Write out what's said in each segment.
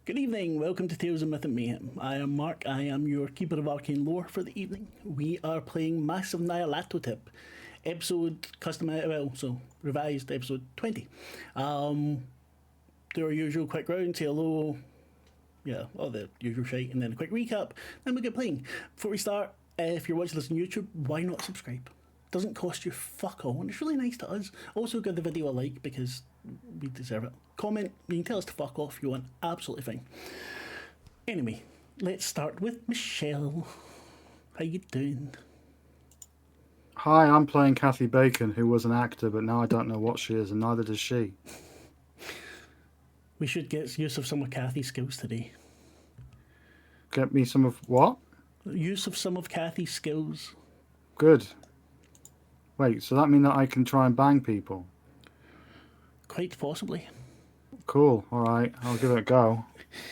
Good evening, welcome to Tales of Myth and Mayhem. I am Mark, I am your keeper of arcane lore for the evening. We are playing Massive Nyarlathotep, episode revised episode 20. Do our usual quick round, say hello, all the usual shite, and then a quick recap, then we get playing. Before we start, if you're watching this on YouTube, why not subscribe? Doesn't cost you fuck all, and it's really nice to us. Also give the video a like because we deserve it. Comment, you can tell us to fuck off if you want, absolutely fine. Anyway, let's start with Michelle. How you doing? Hi, I'm playing Kathy Bacon, who was an actor, but now I don't know what she is, and neither does she. We should get use of some of Kathy's skills today. Get me some of what? Use of some of Kathy's skills. Good. Wait, so that mean that I can try and bang people? Quite possibly. Cool, alright, I'll give it a go.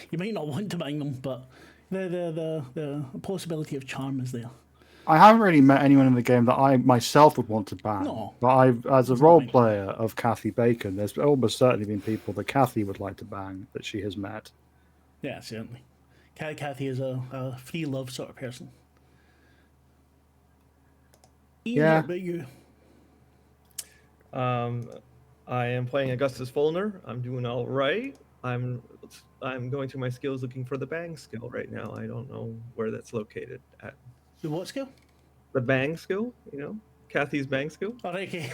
You might not want to bang them, but the possibility of charm is there. I haven't really met anyone in the game that I myself would want to bang. No. But as a role player of Kathy Bacon, there's almost certainly been people that Kathy would like to bang that she has met. Yeah, certainly. Kathy is a free love sort of person. Ian, Yeah. what about you? I am playing Augustus Folner. I'm doing all right. I'm going through my skills looking for the bang skill right now. I don't know where that's located at. The what skill? The bang skill, Kathy's bang skill. All right, okay.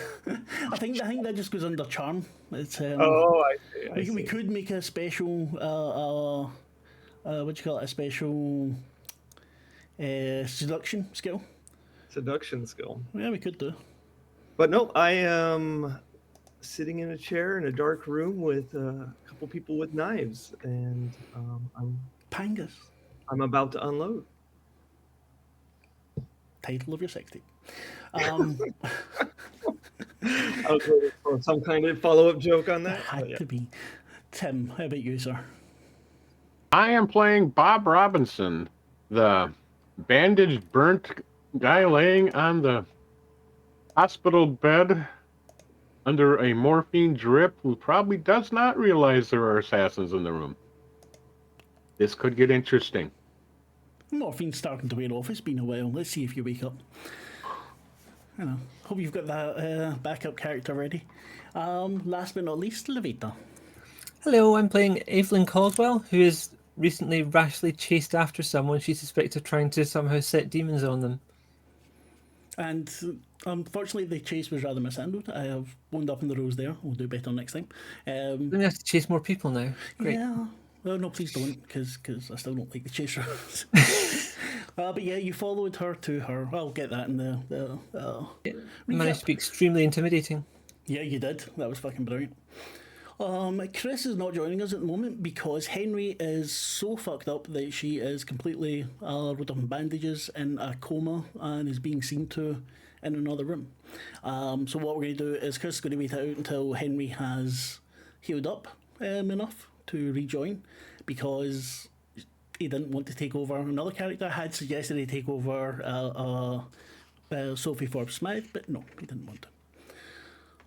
I think that just goes under charm. It's I see. we could make a special what do you call it? A special seduction skill. Seduction skill. Yeah, we could do. But no, I am sitting in a chair in a dark room with a couple people with knives, and Pangas. I'm about to unload. Title of your sex tape. I was waiting for some kind of follow-up joke on that. Had to be. Tim, how about you, sir? I am playing Bob Robinson, the bandaged, burnt guy laying on the hospital bed under a morphine drip who probably does not realize there are assassins in the room. This could get interesting. Morphine's starting to wear off. It's been a while. Let's see if you wake up. Hope you've got that backup character ready. Last but not least, Lavaita. Hello, I'm playing Evelyn Caldwell, who is recently rashly chased after someone she suspects of trying to somehow set demons on them. And unfortunately, the chase was rather mishandled. I have wound up in the rows there. We'll do better next time. I'm going to have to chase more people now. Great. Yeah. Well, no, please don't, because I still don't like the chase rounds. But yeah, you followed her to her. I'll get that in the Managed to be extremely intimidating. Yeah, you did. That was fucking brilliant. Chris is not joining us at the moment because Henry is so fucked up that she is completely rolled up in bandages in a coma and is being seen to in another room. So what we're going to do is Chris is going to wait out until Henry has healed up enough to rejoin, because he didn't want to take over another character. I had suggested he take over Sophie Forbes Smith, but no, he didn't want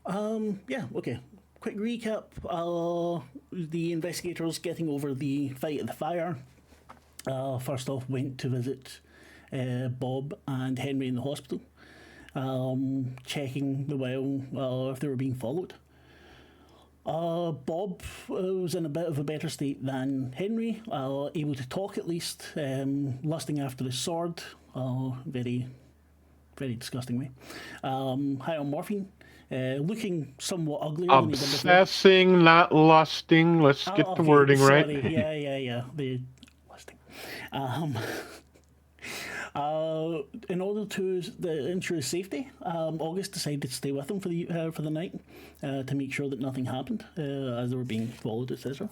to. Okay. Quick recap. The investigators getting over the fight at the fire. First off, went to visit Bob and Henry in the hospital, checking the well if they were being followed. Bob was in a bit of a better state than Henry, able to talk at least, lusting after his sword, very, very disgusting way. High on morphine, looking somewhat uglier than he did before. Obsessing, not lusting. Let's get the wording right. Yeah, the lusting. In order to ensure his safety, August decided to stay with him for the night to make sure that nothing happened as they were being followed, etc.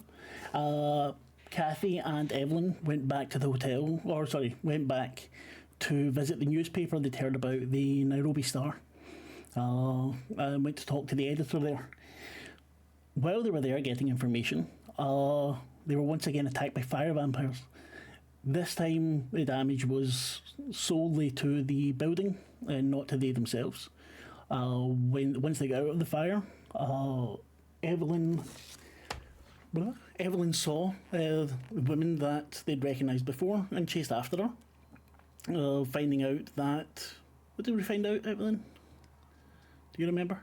Kathy and Evelyn went back to the hotel, went back to visit the newspaper they'd heard about, the Nairobi Star. Went to talk to the editor there. While they were there getting information, they were once again attacked by fire vampires. This time, the damage was solely to the building and not to they themselves. Once they got out of the fire, Evelyn Evelyn saw the woman that they'd recognised before and chased after her, finding out that... What did we find out, Evelyn? Do you remember?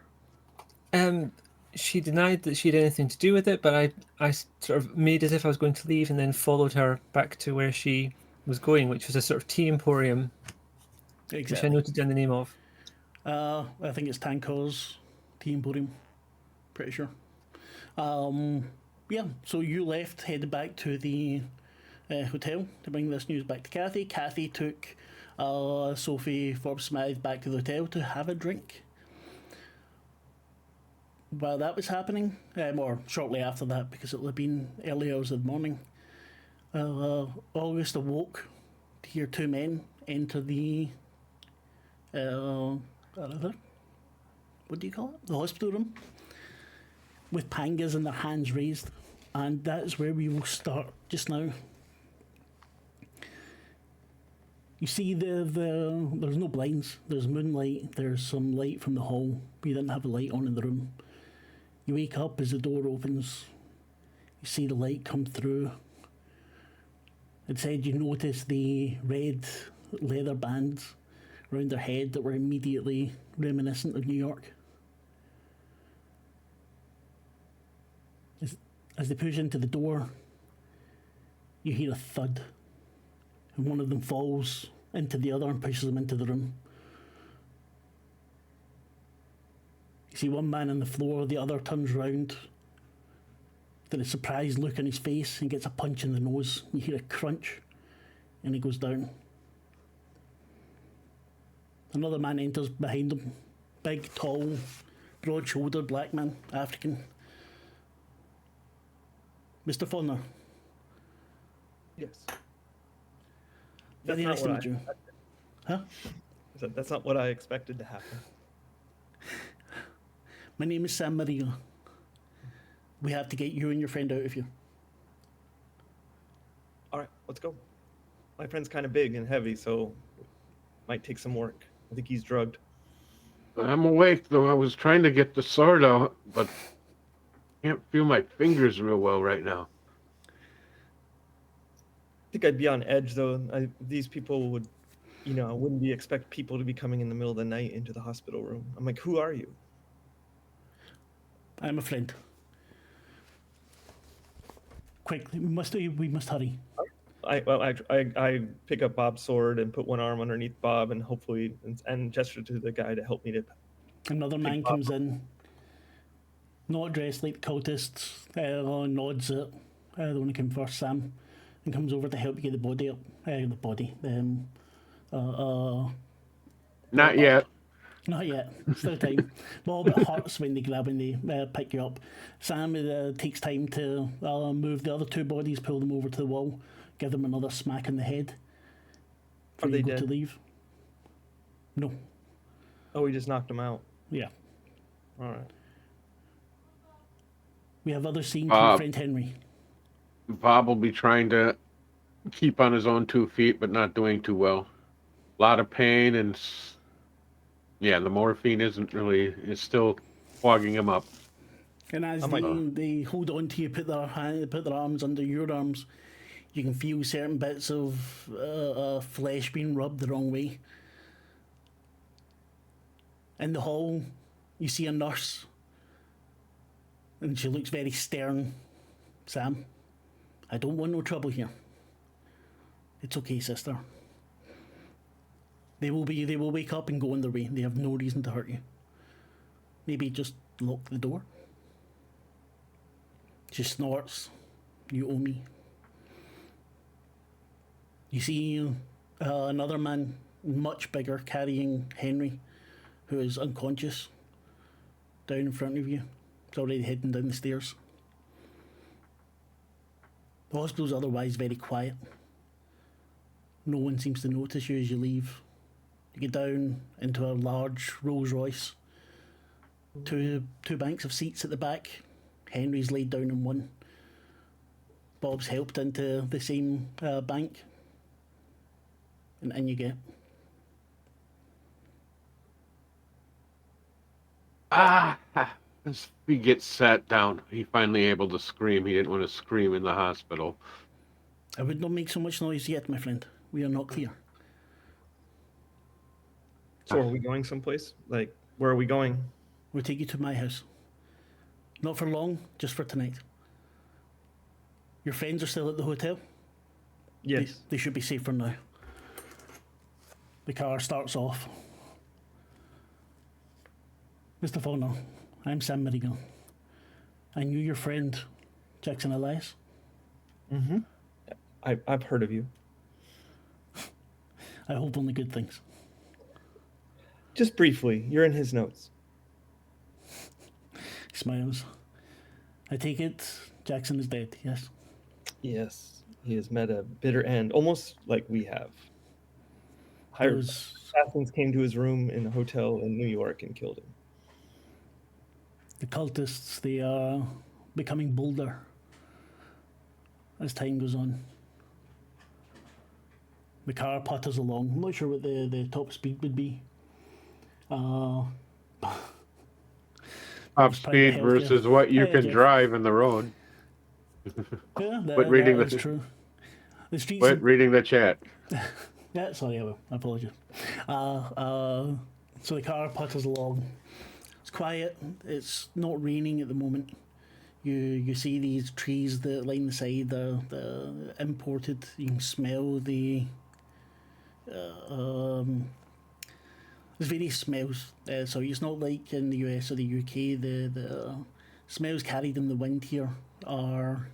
She denied that she had anything to do with it, but I sort of made as if I was going to leave and then followed her back to where she was going, which was a sort of tea emporium, which I noted down the name of. I think it's Tanker's Tea Emporium. Pretty sure. Yeah, so you left, headed back to the hotel to bring this news back to Kathy. Kathy took Sophie Forbes-Smythe back to the hotel to have a drink. While that was happening, or shortly after that, because it would have been early hours of the morning, August awoke to hear two men enter the what do you call it? The hospital room, with pangas in their hands raised, and that's where we will start just now. You see, there's no blinds. There's moonlight. There's some light from the hall. We didn't have a light on in the room. You wake up as the door opens. You see the light come through. Instead, you notice the red leather bands around their head that were immediately reminiscent of New York. As they push into the door, you hear a thud, and one of them falls into the other and pushes them into the room. You see one man on the floor, the other turns round, then a surprised look on his face and gets a punch in the nose. You hear a crunch, and he goes down. Another man enters behind him. Big, tall, broad-shouldered black man, African. Mr. Faulkner. Yes. Very nice to meet you. Huh? That's not what I expected to happen. My name is Sam Maria. We have to get you and your friend out of here. All right, let's go. My friend's kind of big and heavy, so might take some work. I think he's drugged. I'm awake, though. I was trying to get the sword out, but can't feel my fingers real well right now. I think I'd be on edge, though. These people would, I wouldn't expect people to be coming in the middle of the night into the hospital room. I'm like, who are you? I'm a friend. Quickly, we must hurry. I pick up Bob's sword and put one arm underneath Bob and hopefully and gesture to the guy to help me to. Another man comes in, not dressed like the cultists, nods at the one who came first, Sam, and comes over to help you get the body up. Not yet. Not yet. Still time. Bob, it hurts when they pick you up. Sam takes time to move the other two bodies, pull them over to the wall, give them another smack in the head. Are they dead? To leave. No. Oh, we just knocked them out. Yeah. All right. We have other scenes from friend Henry. Bob will be trying to keep on his own 2 feet, but not doing too well. A lot of pain and... Yeah, the morphine is still clogging him up. And as they hold on to you, put their arms under your arms, you can feel certain bits of flesh being rubbed the wrong way. In the hall, you see a nurse, and she looks very stern. Sam, I don't want no trouble here. It's okay, sister. They will wake up and go on their way. They have no reason to hurt you. Maybe just lock the door. She snorts. You owe me. You see another man, much bigger, carrying Henry, who is unconscious, down in front of you. He's already heading down the stairs. The hospital's otherwise very quiet. No one seems to notice you as you leave. You get down into a large Rolls Royce. Two banks of seats at the back. Henry's laid down in one. Bob's helped into the same bank. And in you get. As he gets sat down, he finally able to scream. He didn't want to scream in the hospital. I would not make so much noise yet, my friend. We are not clear. So are we going someplace? Like, where are we going? We'll take you to my house. Not for long, just for tonight. Your friends are still at the hotel? Yes. They should be safe for now. The car starts off. Mr. Faulkner, I'm Sam Marigan. I knew your friend, Jackson Elias. Mm-hmm. I've heard of you. I hope only good things. Just briefly, you're in his notes. He smiles. I take it Jackson is dead, yes? Yes. He has met a bitter end, almost like we have. Hired Those assassins came to his room in a hotel in New York and killed him. the cultists, they are becoming bolder as time goes on. The car putters along. I'm not sure what the top speed would be. Top Private speed healthcare. versus what you Yeah, can Jeff. drive in the road. Yeah, Quit reading that the- is true. The streets. Quit reading the chat. Yeah, sorry, I will. I apologize. So the car putters along. It's quiet. It's not raining at the moment. You see these trees that line the side. They're imported. You can smell the. There's various smells. So it's not like in the US or the UK. The smells carried in the wind here are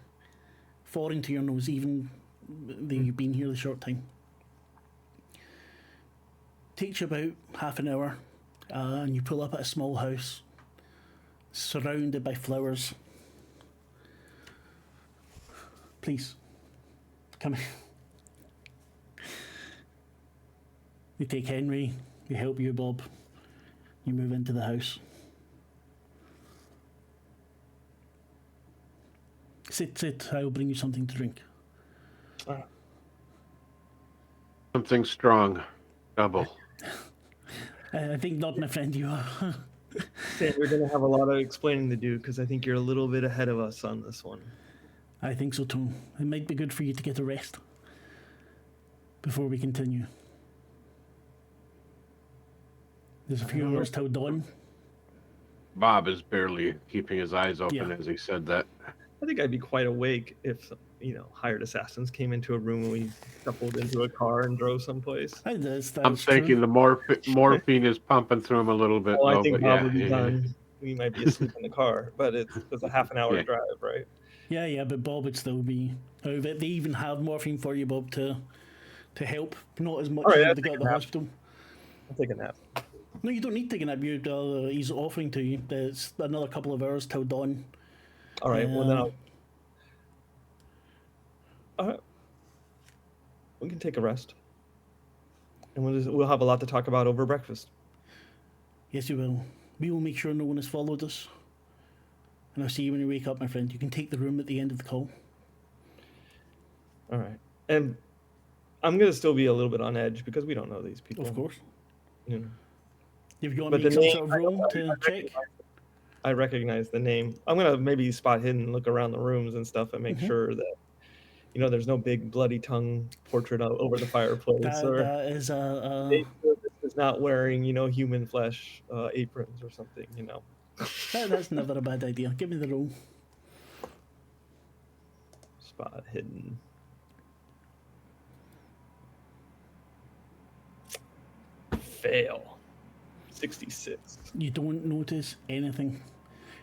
foreign to your nose, even though you've been here a short time. Takes you about half an hour, and you pull up at a small house surrounded by flowers. Please, come in. You take Henry, they help you, Bob. You move into the house. Sit, I'll bring you something to drink. Something strong. Double. I think not, my friend, you are. Sam, you're going to have a lot of explaining to do because I think you're a little bit ahead of us on this one. I think so too. It might be good for you to get a rest before we continue. There's a few hours till dawn. Bob is barely keeping his eyes open Yeah. as he said that. I think I'd be quite awake if, hired assassins came into a room and we shuffled into a car and drove someplace. That's I'm thinking true. the morphine is pumping through him a little bit. Well, I though, think but Bob yeah. would be done. We might be asleep in the car, but it's a half an hour Yeah. drive, right? Yeah, but Bob would still be. They even have morphine for you, Bob, to help. Not as much All right, as I'll they take got at a the nap. hospital. I'll take a nap. No, you don't need to take a nap. He's offering to you. It's another couple of hours till dawn. All right, well, then Yeah. I'll... All right. We can take a rest. And we'll have a lot to talk about over breakfast. Yes, you will. We will make sure no one has followed us. And I'll see you when you wake up, my friend. You can take the room at the end of the call. All right. And I'm going to still be a little bit on edge because we don't know these people. Of course. You know. If you want But to make the some name, sort of roll to check. I recognize the name. I'm going to maybe spot hidden and look around the rooms and stuff and make sure that, there's no big bloody tongue portrait over the fireplace. That is This is not wearing, human flesh aprons or something, that's never a bad idea. Give me the roll. Spot hidden. Fail. 66. You don't notice anything.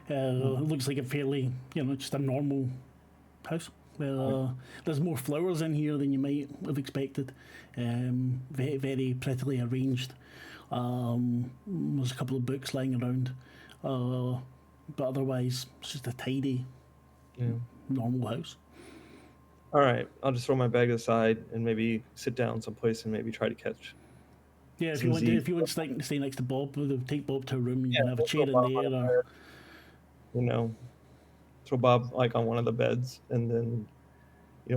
It looks like a fairly, just a normal house. There's more flowers in here than you might have expected. Very, very prettily arranged. There's a couple of books lying around. But otherwise, it's just a tidy, normal house. All right. I'll just throw my bag aside and maybe sit down someplace and maybe try to catch. Yeah, if Some you want Z's. to stay next to Bob, we'll take Bob to a room and you can have a we'll chair throw in Bob there. on throw Bob on one of the beds and then,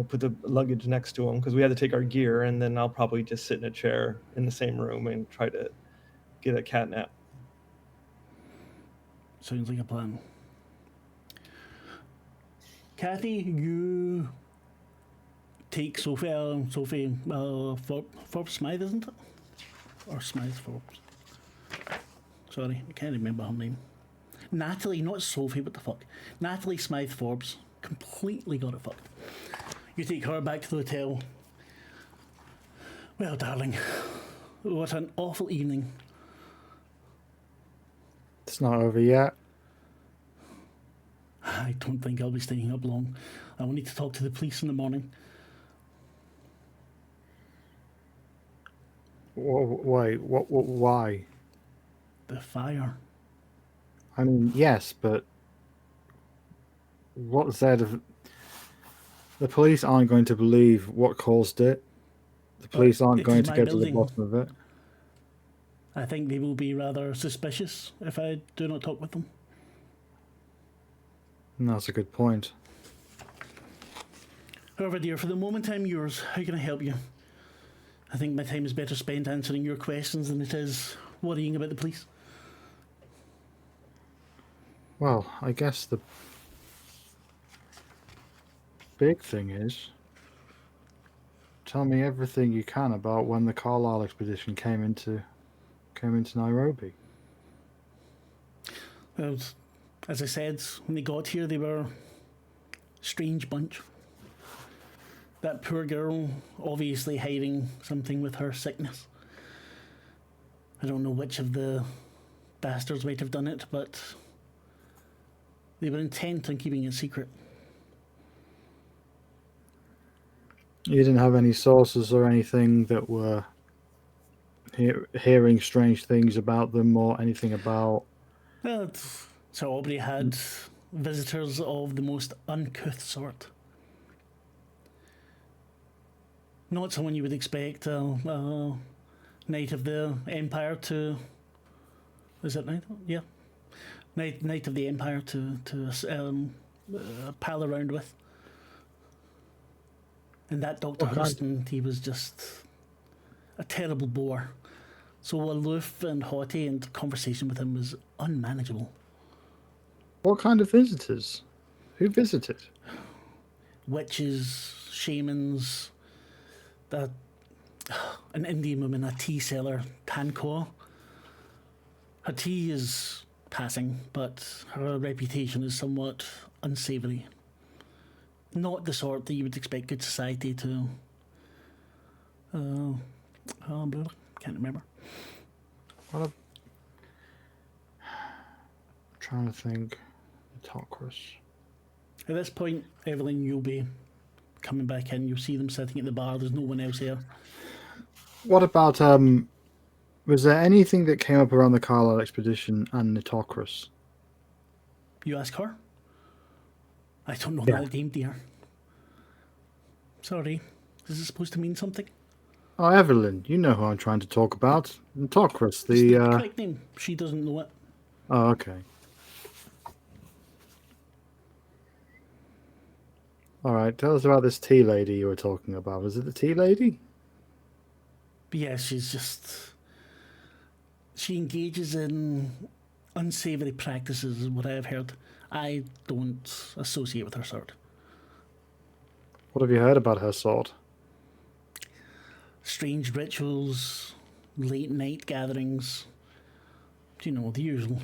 put the luggage next to him because we had to take our gear, and then I'll probably just sit in a chair in the same room and try to get a cat nap. Sounds like a plan. Kathy, you take Sophie, Forbes Smythe, isn't it? Or Smythe Forbes. Sorry, I can't remember her name. Natalie, not Sophie, what the fuck? Natalie Smythe Forbes. Completely got it fucked. You take her back to the hotel. Well, darling, what an awful evening. It's not over yet. I don't think I'll be staying up long. I will need to talk to the police in the morning. Wait, why? The fire. I mean, yes, but what's there to... The police aren't going to believe what caused it. The police aren't it going is to my get to building. the bottom of it. I think they will be rather suspicious if I do not talk with them. And that's a good point. However, dear, for the moment I'm yours. How can I help you? I think my time is better spent answering your questions than it is worrying about the police. Well, I guess the big thing is, tell me everything you can about when the Carlisle expedition came into Nairobi. Well, as I said, when they got here, they were a strange bunch. That poor girl, obviously hiding something with her sickness. I don't know which of the bastards might have done it, but they were intent on keeping it secret. You didn't have any sources or anything that were hearing strange things about them or anything about... Well, Sir Aubrey had visitors of the most uncouth sort. Not someone you would expect a Knight of the Empire to... Is it Knight? Yeah. Knight of the Empire to pal around with. And that Dr. Hurston, he was just a terrible bore. So aloof and haughty, and conversation with him was unmanageable. What kind of visitors? Who visited? Witches, shamans, an Indian woman, a tea seller, Tanko. Her tea is passing, but her reputation is somewhat unsavoury. Not the sort that you would expect good society to... can't remember. I'm trying to think. Autocracy. At this point, Evelyn, you'll be coming back in. You'll see them sitting at the bar. There's no one else here. What about, was there anything that came up around the Carlisle expedition and Nitocris? You ask her? I don't know Yeah. that name, dear. Sorry. Is it supposed to mean something? Oh, Evelyn, you know who I'm trying to talk about. Nitocris, It's the the... correct name. She doesn't know it. Oh, okay. Alright, tell us about this tea lady you were talking about. Was it the tea lady? But yeah, she's just... She engages in unsavoury practices, is what I have heard. I don't associate with her sort. What have you heard about her sort? Strange rituals, late night gatherings. You know, the usual.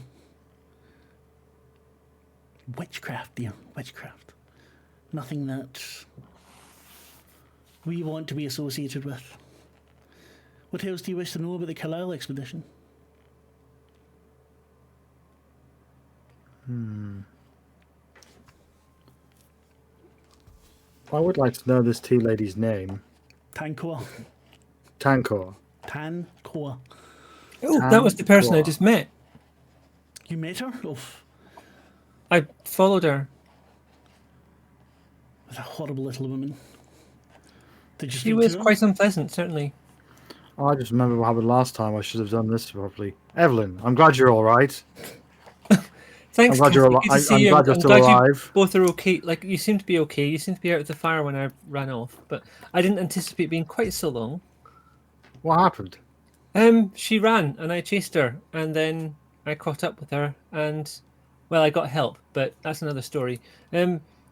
Witchcraft, dear, witchcraft. Nothing that we want to be associated with. What else do you wish to know about the Carlisle expedition? I would like to know this tea lady's name. Tankoa. Tankor. Tankoa. Oh, that was the person I Tankoa. just met. You met her? Oof. I followed her. What a horrible little woman. Did you She speak was to her? quite unpleasant, certainly. Oh, I just remember what happened last time. I should have done this properly. Evelyn, I'm glad you're all right. Thanks, I'm glad you're Kathy. Good to see I'm you. glad you're I'm still glad alive. you both are okay. Like, you seem to be okay. You seem to be out of the fire when I ran off, but I didn't anticipate being quite so long. What happened? She ran, and I chased her, and then I caught up with her, and Well, I got help, but that's another story.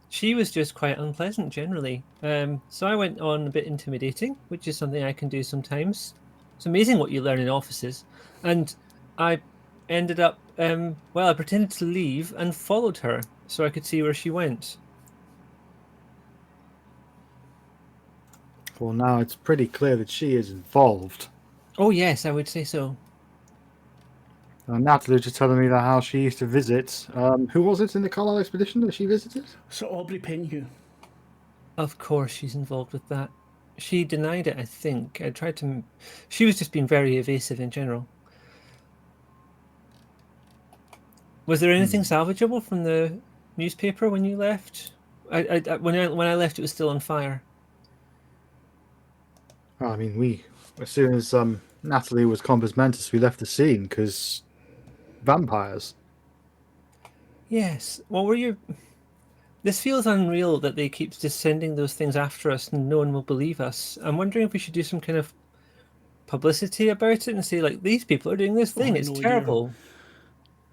She was just quite unpleasant generally. So I went on a bit intimidating, which is something I can do sometimes. It's amazing what you learn in offices. And I ended up, well, I pretended to leave and followed her so I could see where she went. Well, now it's pretty clear that she is involved. Oh, yes, I would say so. Natalie was just telling me that how she used to visit. Who was it in the Carlisle expedition that she visited? So Aubrey Penhew. Of course, she's involved with that. She denied it, I think. I tried to. She was just being very evasive in general. Was there anything salvageable from the newspaper when you left? When I left, it was still on fire. Oh, I mean, as soon as Natalie was compos mentis, we left the scene because vampires. Yes. Well, were you? This feels unreal that they keep just sending those things after us and no one will believe us. I'm wondering if we should do some kind of publicity about it and say, like, these people are doing this thing. It's no, dear. terrible.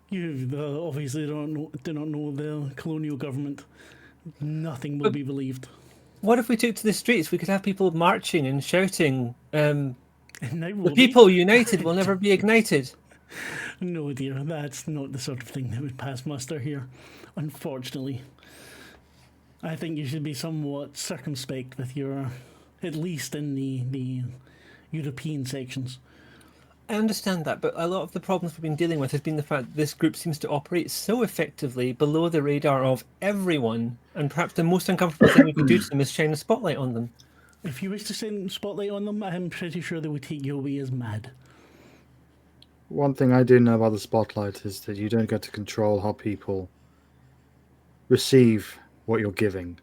You obviously do not know the colonial government. Nothing will be believed. What if we took to the streets? We could have people marching and shouting, And the people united will never be ignited. No, dear, that's not the sort of thing that would pass muster here, unfortunately. I think you should be somewhat circumspect with your, at least in the European sections. I understand that, but a lot of the problems we've been dealing with has been the fact that this group seems to operate so effectively below the radar of everyone, and perhaps the most uncomfortable thing we could do to them is shine a spotlight on them. If you wish to shine a spotlight on them, I'm pretty sure they would take you away as mad. One thing I do know about the spotlight is that you don't get to control how people receive what you're giving.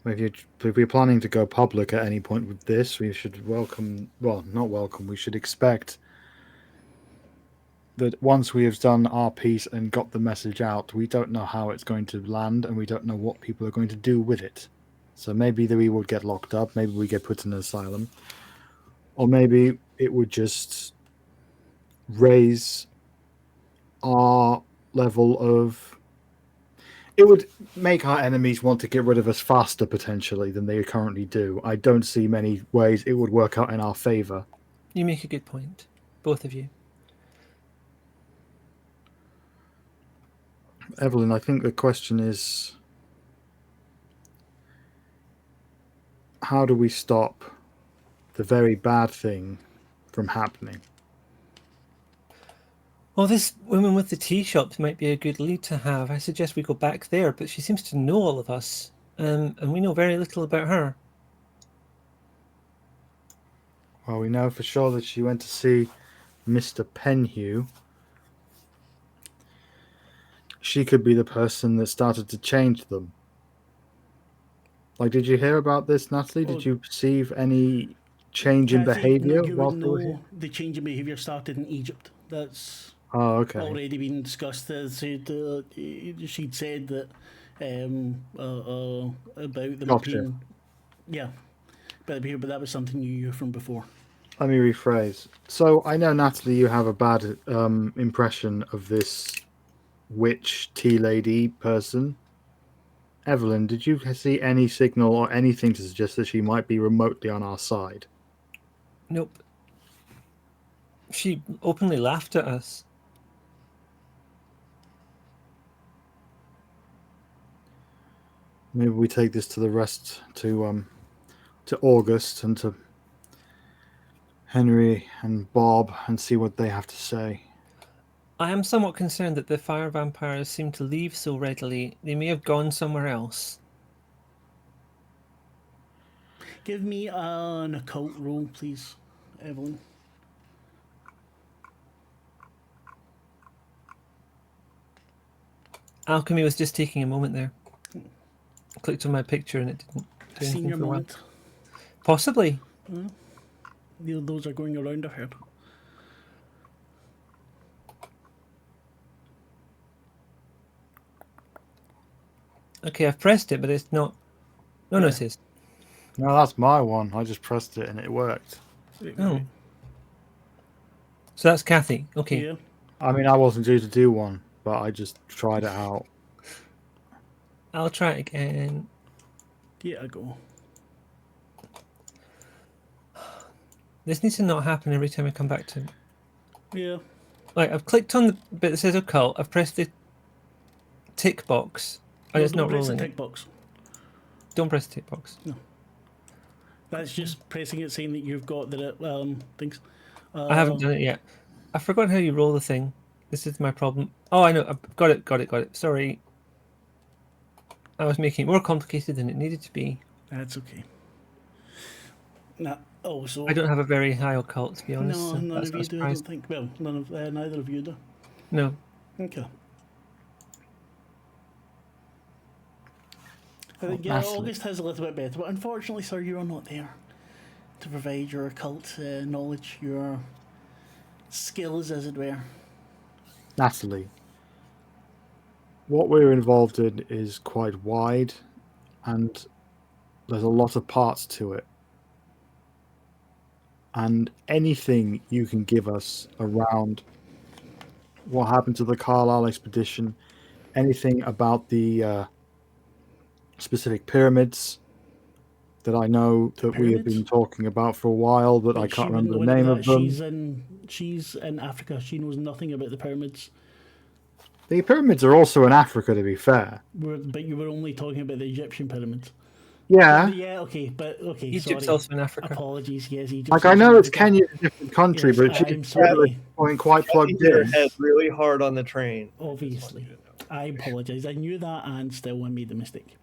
If we're planning to go public at any point with this, we should we should expect that once we have done our piece and got the message out, we don't know how it's going to land and we don't know what people are going to do with it. So maybe we would get locked up, maybe we get put in an asylum, or maybe it would just raise our level of... It would make our enemies want to get rid of us faster, potentially, than they currently do. I don't see many ways it would work out in our favour. You make a good point, both of you. Evelyn, I think the question is, how do we stop the very bad thing from happening? Well, this woman with the tea shops might be a good lead to have. I suggest we go back there, but she seems to know all of us, and we know very little about her. Well, we know for sure that she went to see Mr. Penhew. She could be the person that started to change them. Like, did you hear about this, Natalie? Did you perceive any change in behaviour whilst they were here? The change in behaviour started in Egypt. That's okay. Already been discussed. She'd said that about the Gotcha. Yeah, but that was something you knew from before. Let me rephrase. So I know, Natalie, you have a bad impression of this witch tea lady person. Evelyn, did you see any signal or anything to suggest that she might be remotely on our side? Nope. She openly laughed at us. Maybe we take this to the rest, to August and to Henry and Bob and see what they have to say. I am somewhat concerned that the fire vampires seem to leave so readily. They may have gone somewhere else. Give me an occult roll, please, Evelyn. Alchemy was just taking a moment there. I clicked on my picture and it didn't do anything Senior for a while. moment. Possibly. Those are going around, I've heard. Okay, I've pressed it, but it's not. No, no, it is. No, that's my one. I just pressed it and it worked. Oh. So that's Kathy. Okay. Yeah. I mean, I wasn't due to do one, but I just tried it out. I'll try it again. Yeah, I go. This needs to not happen every time I come back to. Yeah. Like, I've clicked on the bit that says occult. I've pressed the tick box, and it's not press the rolling. tick box. Don't press the tick box. No. That's just pressing it, saying that you've got the things. I haven't done it yet. I've forgotten how you roll the thing. This is my problem. Oh, I know. I've got it. Sorry. I was making it more complicated than it needed to be. That's okay. Nah. Oh, so I don't have a very high occult, to be honest. no, so none that's of not you do. I surprising. don't think. Well, neither of you do. No. Okay. I think Natalie. August has a little bit better, but unfortunately, sir, you are not there to provide your occult knowledge, your skills, as it were. Natalie, what we're involved in is quite wide, and there's a lot of parts to it. And anything you can give us around what happened to the Carlisle expedition, anything about the specific pyramids that I know that we have been Pyramids? talking about for a while, but I She can't wouldn't remember the know name about of that. them. She's in Africa. She knows nothing about the pyramids. The pyramids are also in Africa, to be fair. But you were only talking about the Egyptian pyramids. Yeah. Yeah, okay, but okay, Egypt's sorry. also in Africa. Apologies, yes, Egypt. Like, I know it's Kenya's a different country, Yes, but she's I'm sorry. going quite plugged Hit her in. head really hard on the train. Obviously. I apologise. I knew that and still I made the mistake.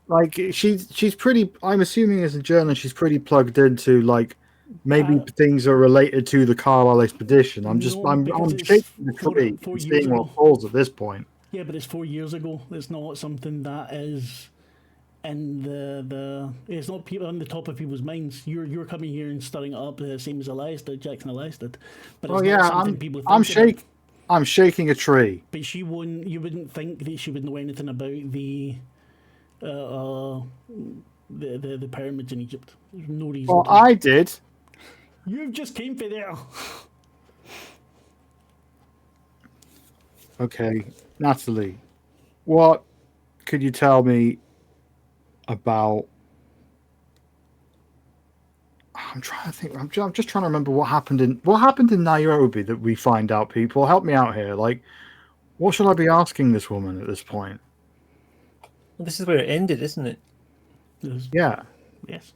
Like, she's pretty, I'm assuming as a journalist, she's pretty plugged into, like, maybe things are related to the Carlisle expedition. I'm because it's shaking the tree four and years seeing what ago. falls at this point. Yeah, but it's 4 years ago. It's not something that is in the it's not people on the top of people's minds. You're coming here and stirring it up the same as Elias did, Jackson Elias did. But it's Oh not yeah, something people think I'm about. I'm shaking a tree. But she wouldn't. You wouldn't think that she would know anything about the pyramids in Egypt. There's no reason. Well, to. I did. You've just came for there. Okay, Natalie, what could you tell me about? I'm trying to think. I'm just trying to remember what happened in Nairobi that we find out. People, help me out here. Like, what should I be asking this woman at this point? Well, this is where it ended, isn't it? Yeah. Yes.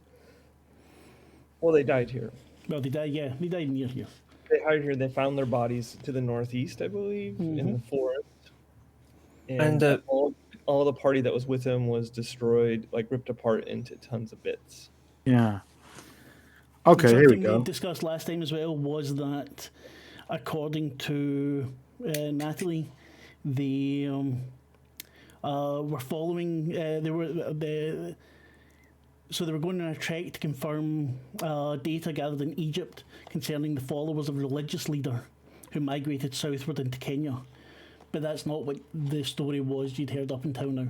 Well, they died here. Well, they died. Yeah, they died near here. They died here. They found their bodies to the northeast, I believe, in the forest. And all the party that was with them was destroyed, like ripped apart into tons of bits. Yeah. Okay, here we Something go. we discussed last time as well was that, according to Natalie, they were following. They were so they were going on a trek to confirm data gathered in Egypt concerning the followers of a religious leader who migrated southward into Kenya. But that's not what the story was you'd heard up until now.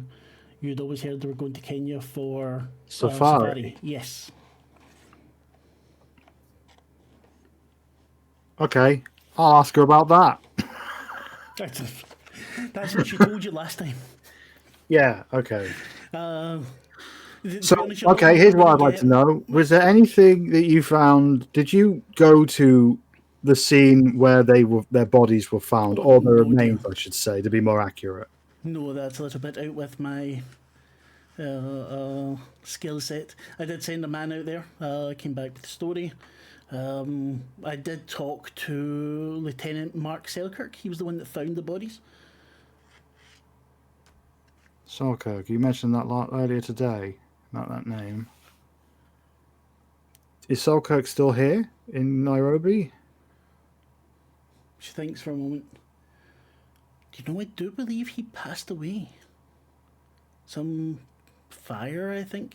You'd always heard they were going to Kenya for Safari. Yes. Okay, I'll ask her about that. That's what she told you last time. Yeah. Okay. To be So, honest, you're not okay, here's what gonna I'd like get- to know. Was there anything that you found? Did you go to the scene where their bodies were found, or their No, remains, I should say, to be more accurate? No, that's a little bit out with my skill set. I did send a man out there. Came back to the story. I did talk to Lieutenant Marc Selkirk. He was the one that found the bodies. Selkirk, you mentioned that earlier today, not that name. Is Selkirk still here in Nairobi? She thinks for a moment. Do you know, I do believe he passed away. Some fire, I think.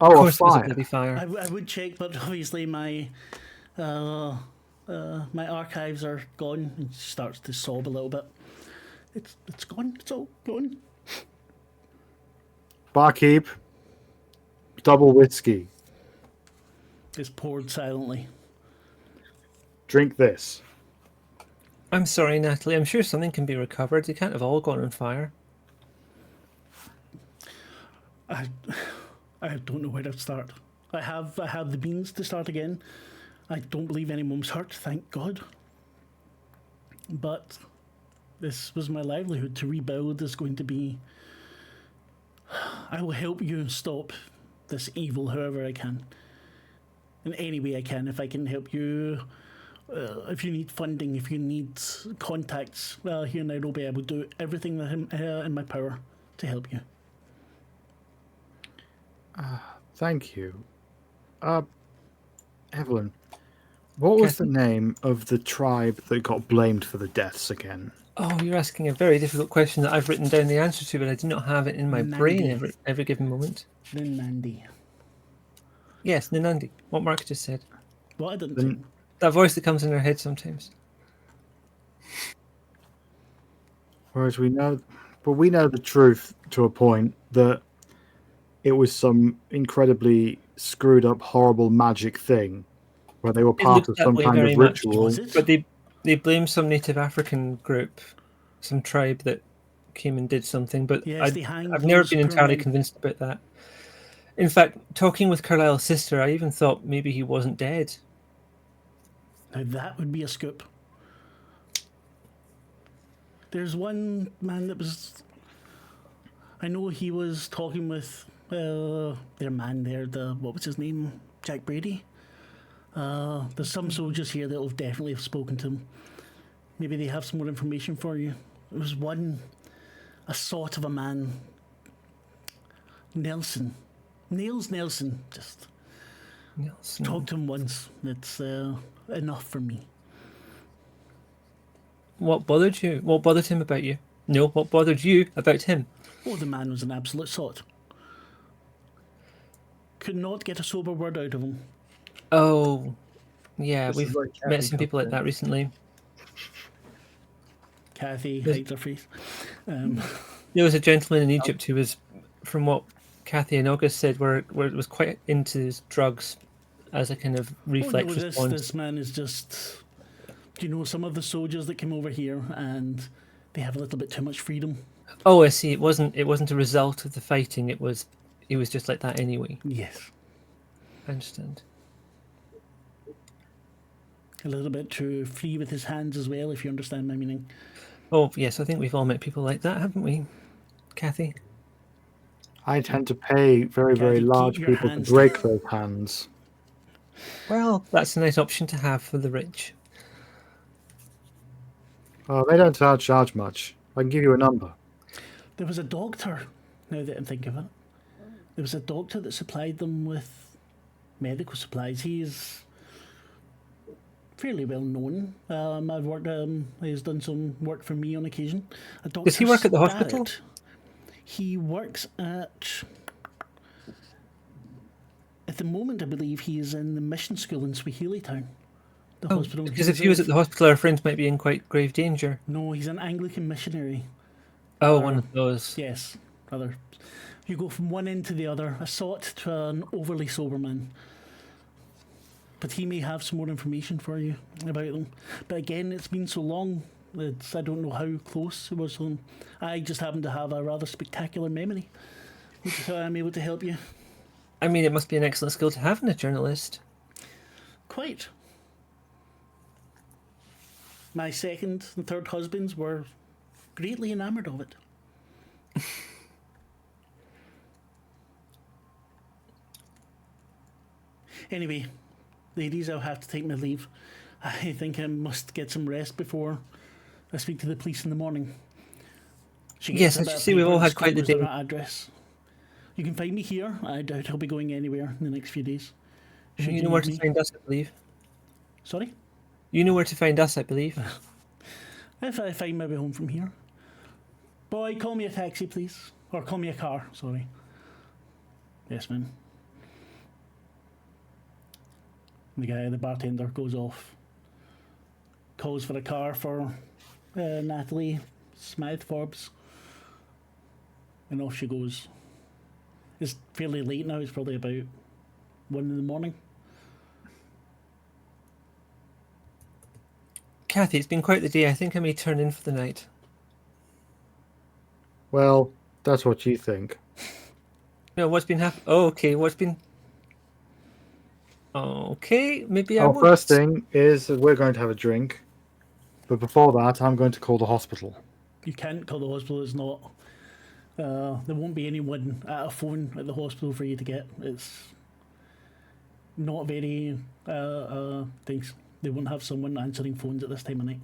Oh, Of a course, it was a fire. bloody fire. I would check, but obviously my my archives are gone. And she starts to sob a little bit. It's gone. It's all gone. Barkeep, double whiskey. It's poured silently. Drink this. I'm sorry, Natalie. I'm sure something can be recovered. They can't have all gone on fire. I don't know where to start. I have the means to start again. I don't believe anyone's hurt, thank God. But this was my livelihood. To rebuild is going to be... I will help you stop this evil however I can. In any way I can. If I can help you, if you need funding, if you need contacts, well, here in Nairobi, I will do everything that in my power to help you. Thank you. Evelyn, what was the name of the tribe that got blamed for the deaths again? Oh, you're asking a very difficult question that I've written down the answer to, but I do not have it in my brain every given moment. Nandi. Yes, Nanandi. What Mark just said. What I didn't say. That voice that comes in our head sometimes. Whereas we know the truth to a point that it was some incredibly screwed up, horrible magic thing where they were part of some kind of ritual. But they blame some Native African group, some tribe that came and did something. But yes, I've never been entirely convinced about that. In fact, talking with Carlisle's sister, I even thought maybe he wasn't dead. Now that would be a scoop. There's one man that was... I know he was talking with their man there, what was his name? Jack Brady? There's some soldiers here that will definitely have spoken to him. Maybe they have some more information for you. There was a sort of a man. Nelson. Just Nelson. Talked to him once. It's enough for me. What bothered you? What bothered him about you? No, what bothered you about him? Oh, the man was an absolute sot. Could not get a sober word out of him. Oh, yeah, we've met some people like that recently. Kathy hides her face. There was a gentleman in Egypt who was, from what Kathy and August said, was quite into his drugs as a kind of reflex response. This man is just... Do you know some of the soldiers that came over here and they have a little bit too much freedom? Oh, I see. It wasn't a result of the fighting. He was just like that anyway. Yes. I understand. A little bit too free with his hands as well, if you understand my meaning. Oh, yes, I think we've all met people like that, haven't we, Kathy? I tend to pay very, very large people to break those hands. Well, that's a nice option to have for the rich. Oh, they don't charge much. I can give you a number. There was a doctor, now that I'm thinking of it. There was a doctor that supplied them with medical supplies. He's fairly well known. I've worked. He's done some work for me on occasion. Does he work at the hospital? He works at the moment, I believe he is in the mission school in Swahili Town. The hospital. Because if he was at the hospital, our friends might be in quite grave danger. No, he's an Anglican missionary. Oh, one of those. Yes, rather. You go from one end to the other, a sot to an overly sober man. But he may have some more information for you about them. But again, it's been so long, I don't know how close it was to them. I just happen to have a rather spectacular memory, which is how I'm able to help you. I mean, it must be an excellent skill to have in a journalist. Quite. My second and third husbands were greatly enamoured of it. Anyway, ladies, I'll have to take my leave. I think I must get some rest before I speak to the police in the morning. Yes, as you see, we've all had quite the day. Address. You can find me here. I doubt I'll be going anywhere in the next few days. You know where to find us, I believe. Sorry? You know where to find us, I believe. If I find my way home from here. Boy, call me a taxi, please. Or call me a car, sorry. Yes, ma'am. The bartender goes off. Calls for a car for Natalie Smythe Forbes. And off she goes. It's fairly late now. It's probably about 1 in the morning. Kathy, it's been quite the day. I think I may turn in for the night. Well, that's what you think. No, what's been happening? Oh, okay. What's been? Okay, maybe I won't. First thing is that we're going to have a drink. But before that, I'm going to call the hospital. You can't call the hospital. It's not. There won't be anyone at a phone at the hospital for you to get. It's not very things. They won't have someone answering phones at this time of night.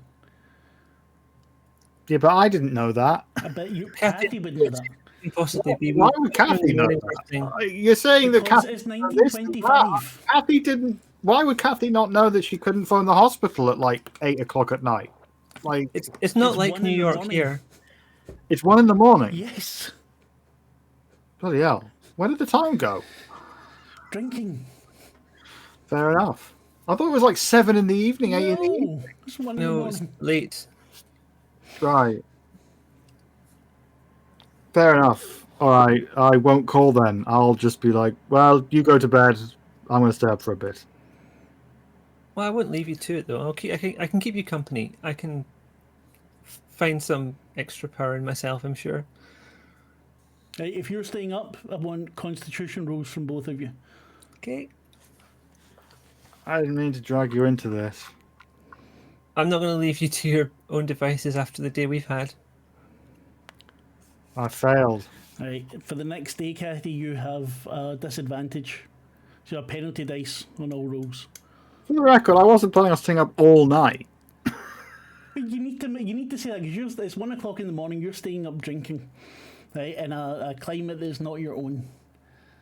Yeah, but I didn't know that. I bet you Kathy would know that. Possibly be. Why would Kathy know that? You're saying that Because Kathy... it's 1925. Kathy didn't... Why would Kathy not know that she couldn't phone the hospital at like 8 o'clock at night? Like It's not It's like 1 New in the York morning. here. it's 1 in the morning. Yes, Bloody hell! Where did the time go? drinking. Fair enough. I thought it was like 7 in the evening, 8 in the evening. No, it's 1 in the No, it's morning. late. Right. Fair enough. All right, I won't call then. I'll just be like, well, you go to bed. I'm going to stay up for a bit. Well, I wouldn't leave you to it though. I can keep you company. I can find some extra power in myself, I'm sure. Right, if you're staying up, I want Constitution rules from both of you. Okay. I didn't mean to drag you into this. I'm not going to leave you to your own devices after the day we've had. I failed. Right, for the next day, Kathy, you have a disadvantage. So a penalty dice on all rolls. For the record, I wasn't planning on staying up all night. But you need to say that because it's 1 o'clock in the morning. You're staying up drinking, right, in a climate that is not your own.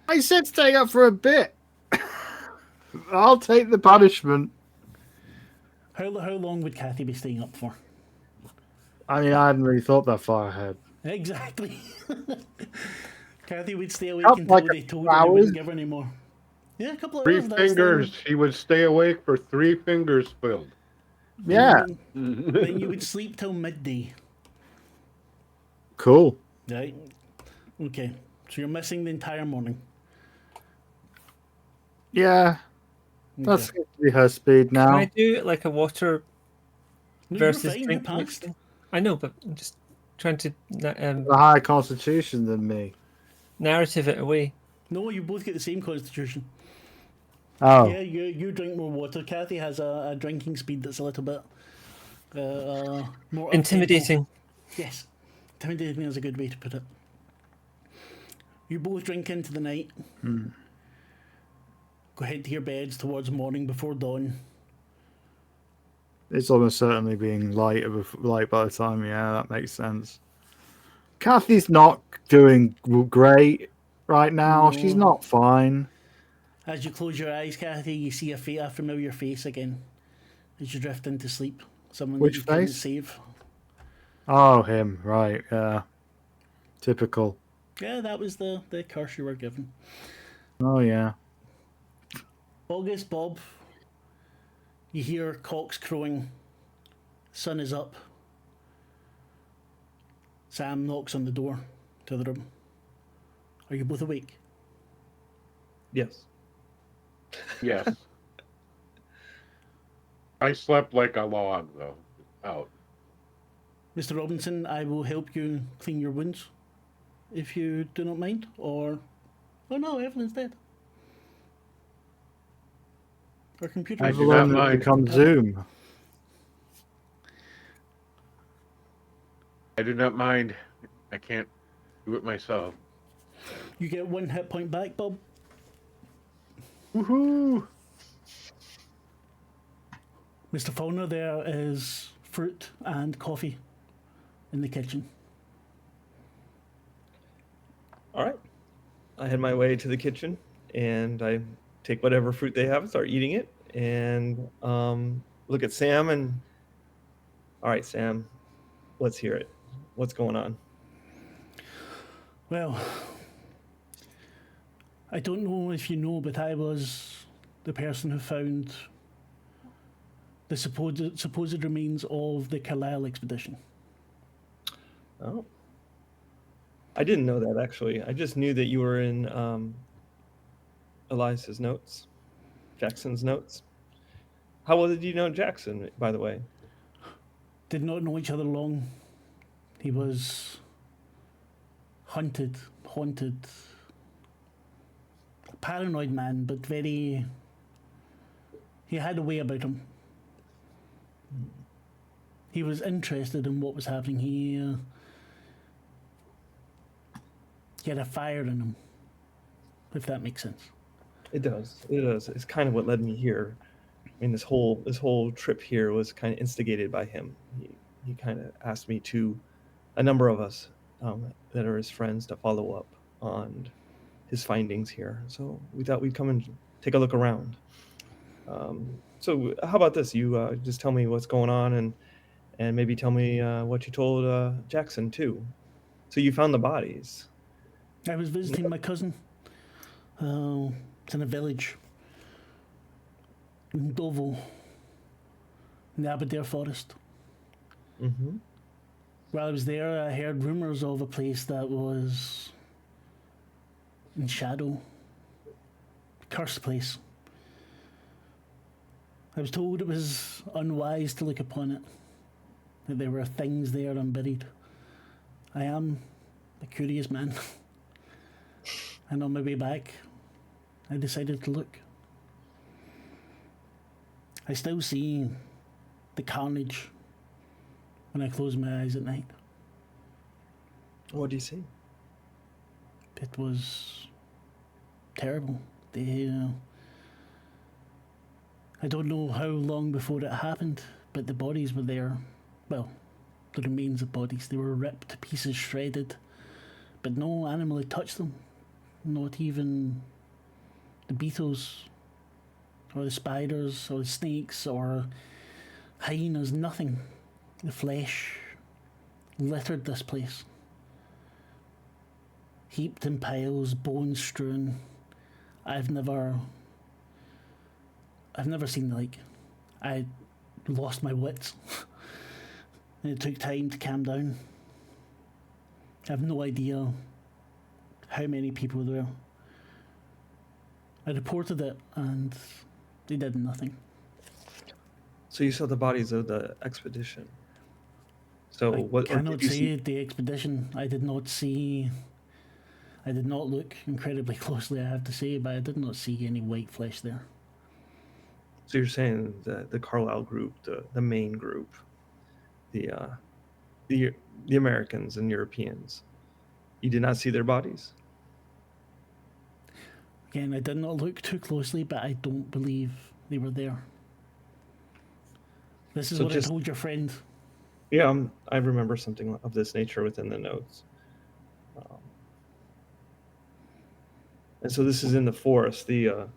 I said stay up for a bit. I'll take the punishment. How long would Kathy be staying up for? I mean, I hadn't really thought that far ahead. Exactly. Kathy would stay awake Up until like they a told few her they wouldn't hours. give her any more. Yeah, a couple of 3 hours. that's fingers. He would stay awake for 3 fingers filled. Yeah, Then you would sleep till midday. cool. Right. Okay. So you're missing the entire morning. Yeah, that's Okay. going to be her speed Can I now. do it like a water No, you're versus fine, you're drink passed. mixing? I know, but I'm just trying to A higher constitution than me. narrative it away. No, you both get the same constitution. Oh, Yeah, you drink more water. Kathy has a drinking speed that's a little bit more Intimidating. up-tempo. Yes, intimidating is a good way to put it. You both drink into the night. Go head to your beds towards morning before dawn. it's almost certainly being light by the time. Yeah, that makes sense. Kathy's not doing great right now. She's No. not fine. As you close your eyes, Kathy, you see a familiar face again. As you drift into sleep, someone Which that you couldn't face? save. Oh, him. Right. Yeah. Typical. Yeah, that was the curse you were given. Oh, yeah. August, Bob, you hear cocks crowing. Sun is up. Sam knocks on the door to the room. Are you both awake? Yes. Yes. I slept like a log, though. Out. Mr. Robinson, I will help you clean your wounds, if you do not mind. Or, oh no, Evelyn's dead. Our computer. I is- do not Everyone mind. becomes Zoom. I do not mind. I can't do it myself. You get 1 hit point back, Bob. Woohoo! Mr. Faulkner, there is fruit and coffee in the kitchen. All right. I head my way to the kitchen and I take whatever fruit they have and start eating it and look at Sam and, all right, Sam, let's hear it. What's going on? Well, I don't know if you know, but I was the person who found the supposed remains of the Carlisle expedition. Oh. I didn't know that, actually. I just knew that you were in Elias's notes, Jackson's notes. How well did you know Jackson, by the way? did not know each other long. He was haunted, paranoid man, but very. He had a way about him. He was interested in what was happening. He had a fire in him, if that makes sense. It does. It does. It's kind of what led me here. I mean, this whole trip here was kind of instigated by him. He kind of asked me to, a number of us that are his friends, to follow up on his findings here. So we thought we'd come and take a look around. So how about this? You just tell me what's going on, and maybe tell me what you told Jackson too. So you found the bodies. I was visiting my cousin. It's in a village in Dovo, in the Aberdare forest. Mm-hmm. While I was there, I heard rumours of a place that was in shadow. A cursed place. I was told it was unwise to look upon it, that there were things there unburied. I am a curious man. And on my way back, I decided to look. I still see the carnage when I close my eyes at night. What do you see? It was terrible. I don't know how long before it happened, but the bodies were there. Well, the remains of bodies. They were ripped to pieces, shredded, but no animal had touched them. Not even the beetles, or the spiders, or the snakes, or hyenas, nothing. The flesh littered this place. Heaped in piles, bones strewn. I've never seen the like. I lost my wits. And it took time to calm down. I have no idea how many people were there. I reported it and they did nothing. So you saw the bodies of the expedition. So I cannot say the expedition. I did not look incredibly closely, I have to say, but I did not see any white flesh there. So you're saying the Carlisle group, the main group, the Americans and Europeans, you did not see their bodies? Again, I did not look too closely, but I don't believe they were there. This is what I told your friend. Yeah, I remember something of this nature within the notes. And so this is in the forest, the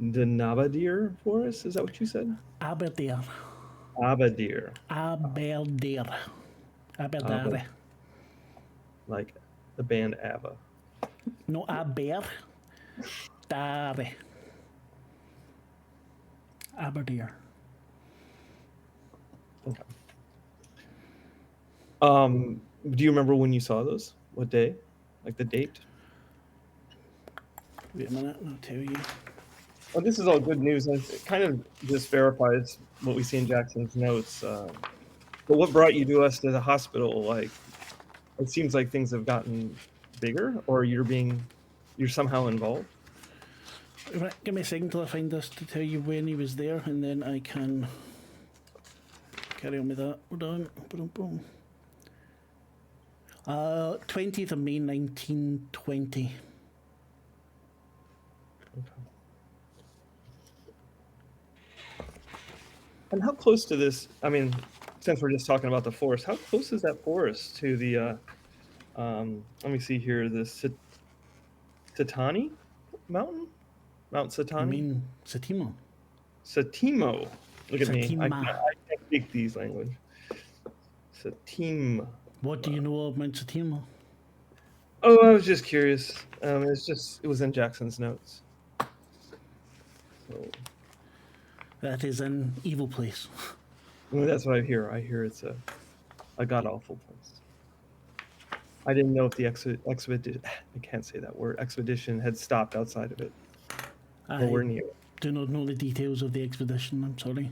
Nabadir forest, is that what you said? Aberdare. Aberdare. Aberdare. Aberdare. Like the band ABBA. No, Aberdare. Aberdare. Okay. Do you remember when you saw those? What day? Like the date? Wait a minute, I'll tell you. Well, this is all good news. It kind of just verifies what we see in Jackson's notes. But what brought you to us to the hospital? Like, it seems like things have gotten bigger, or you're somehow involved. Right, give me a second till I find this to tell you when he was there, and then I can carry on with that. Hold on. Boom, boom. 20th of May, 1920. Okay. And how close to this, I mean, since we're just talking about the forest, how close is that forest to the, let me see here, the Satani Mountain? Mount Satani? I mean, Satimo. Satimo. Look at me. I Satima. can't speak these language. Satima. What do you know of Mount Satimo? Oh, I was just curious. It was in Jackson's notes. So, That is an evil place. well, that's what I hear. I hear it's a god-awful place. I didn't know if the expedition, I can't say that word, expedition had stopped outside of it. I Or we're near. do not know the details of the expedition, I'm sorry.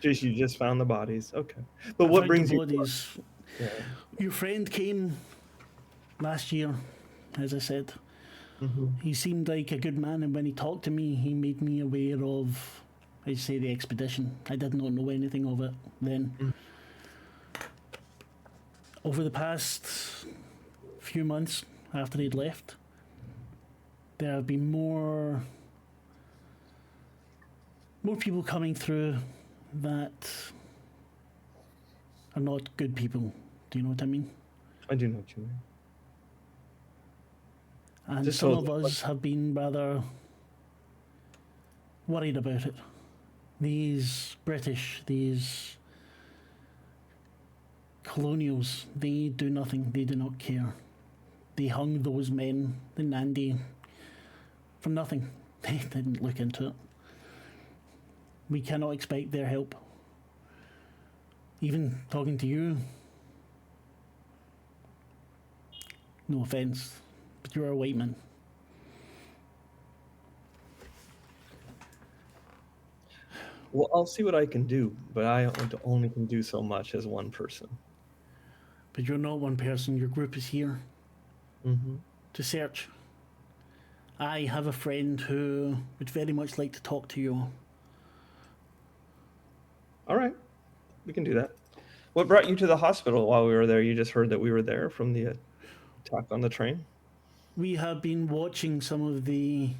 You just found the bodies. Okay. But I what found brings the you? bodies. Yeah. Your friend came last year, as I said. Mm-hmm. He seemed like a good man, and when he talked to me, he made me aware of, I'd say, the expedition. I did not know anything of it then. Mm. Over the past few months after he'd left, there have been more people coming through that are not good people. Do you know what I mean? I do know what you mean. And Just some so- of us have been rather worried about it. These British, these colonials, they do nothing, they do not care. They hung those men, the Nandi, for nothing. They didn't look into it. We cannot expect their help. Even talking to you, no offence, but you're a white man. Well, I'll see what I can do, but I only can do so much as one person. But you're not one person, your group is here Mm-hmm. to search. I have a friend who would very much like to talk to you. All right, we can do that. What brought you to the hospital while we were there? You just heard that we were there from the attack on the train? We have been watching some of the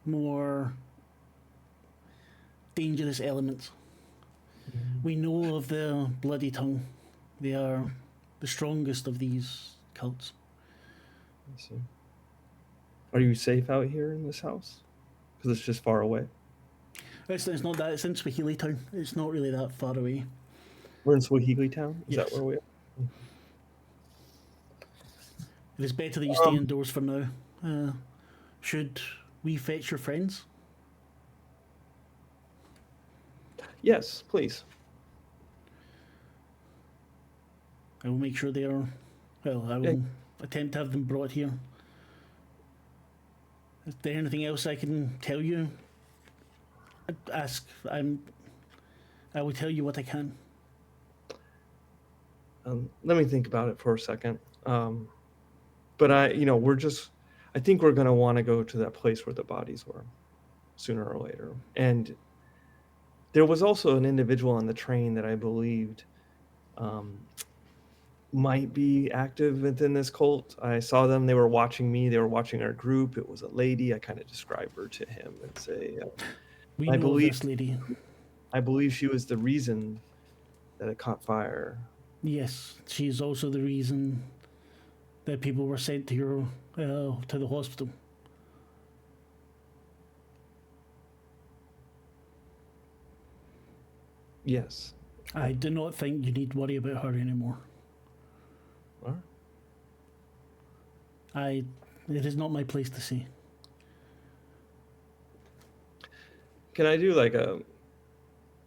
more dangerous elements. We know of the Bloody Tongue. They are the strongest of these cults. I see. Are you safe out here in this house? Because it's just far away. It's not that, it's in Swahili Town. It's not really that far away. We're in Swahili Town? Is Yes. that where we are? It is better that you stay indoors for now. Should we fetch your friends? Yes, please. I will make sure they are. Well, I will attempt to have them brought here. Is there anything else I can tell you? Ask. I will tell you what I can. Let me think about it for a second. But I think we're going to want to go to that place where the bodies were sooner or later. And there was also an individual on the train that I believed might be active within this cult. I saw them. They were watching me. They were watching our group. It was a lady. I kind of described her to him and say, We I know believe- this lady. I believe she was the reason that it caught fire. Yes, she is also the reason that people were sent to your to the hospital. Yes. I do not think you need worry about her anymore. All right. It is not my place to say. Can I do like a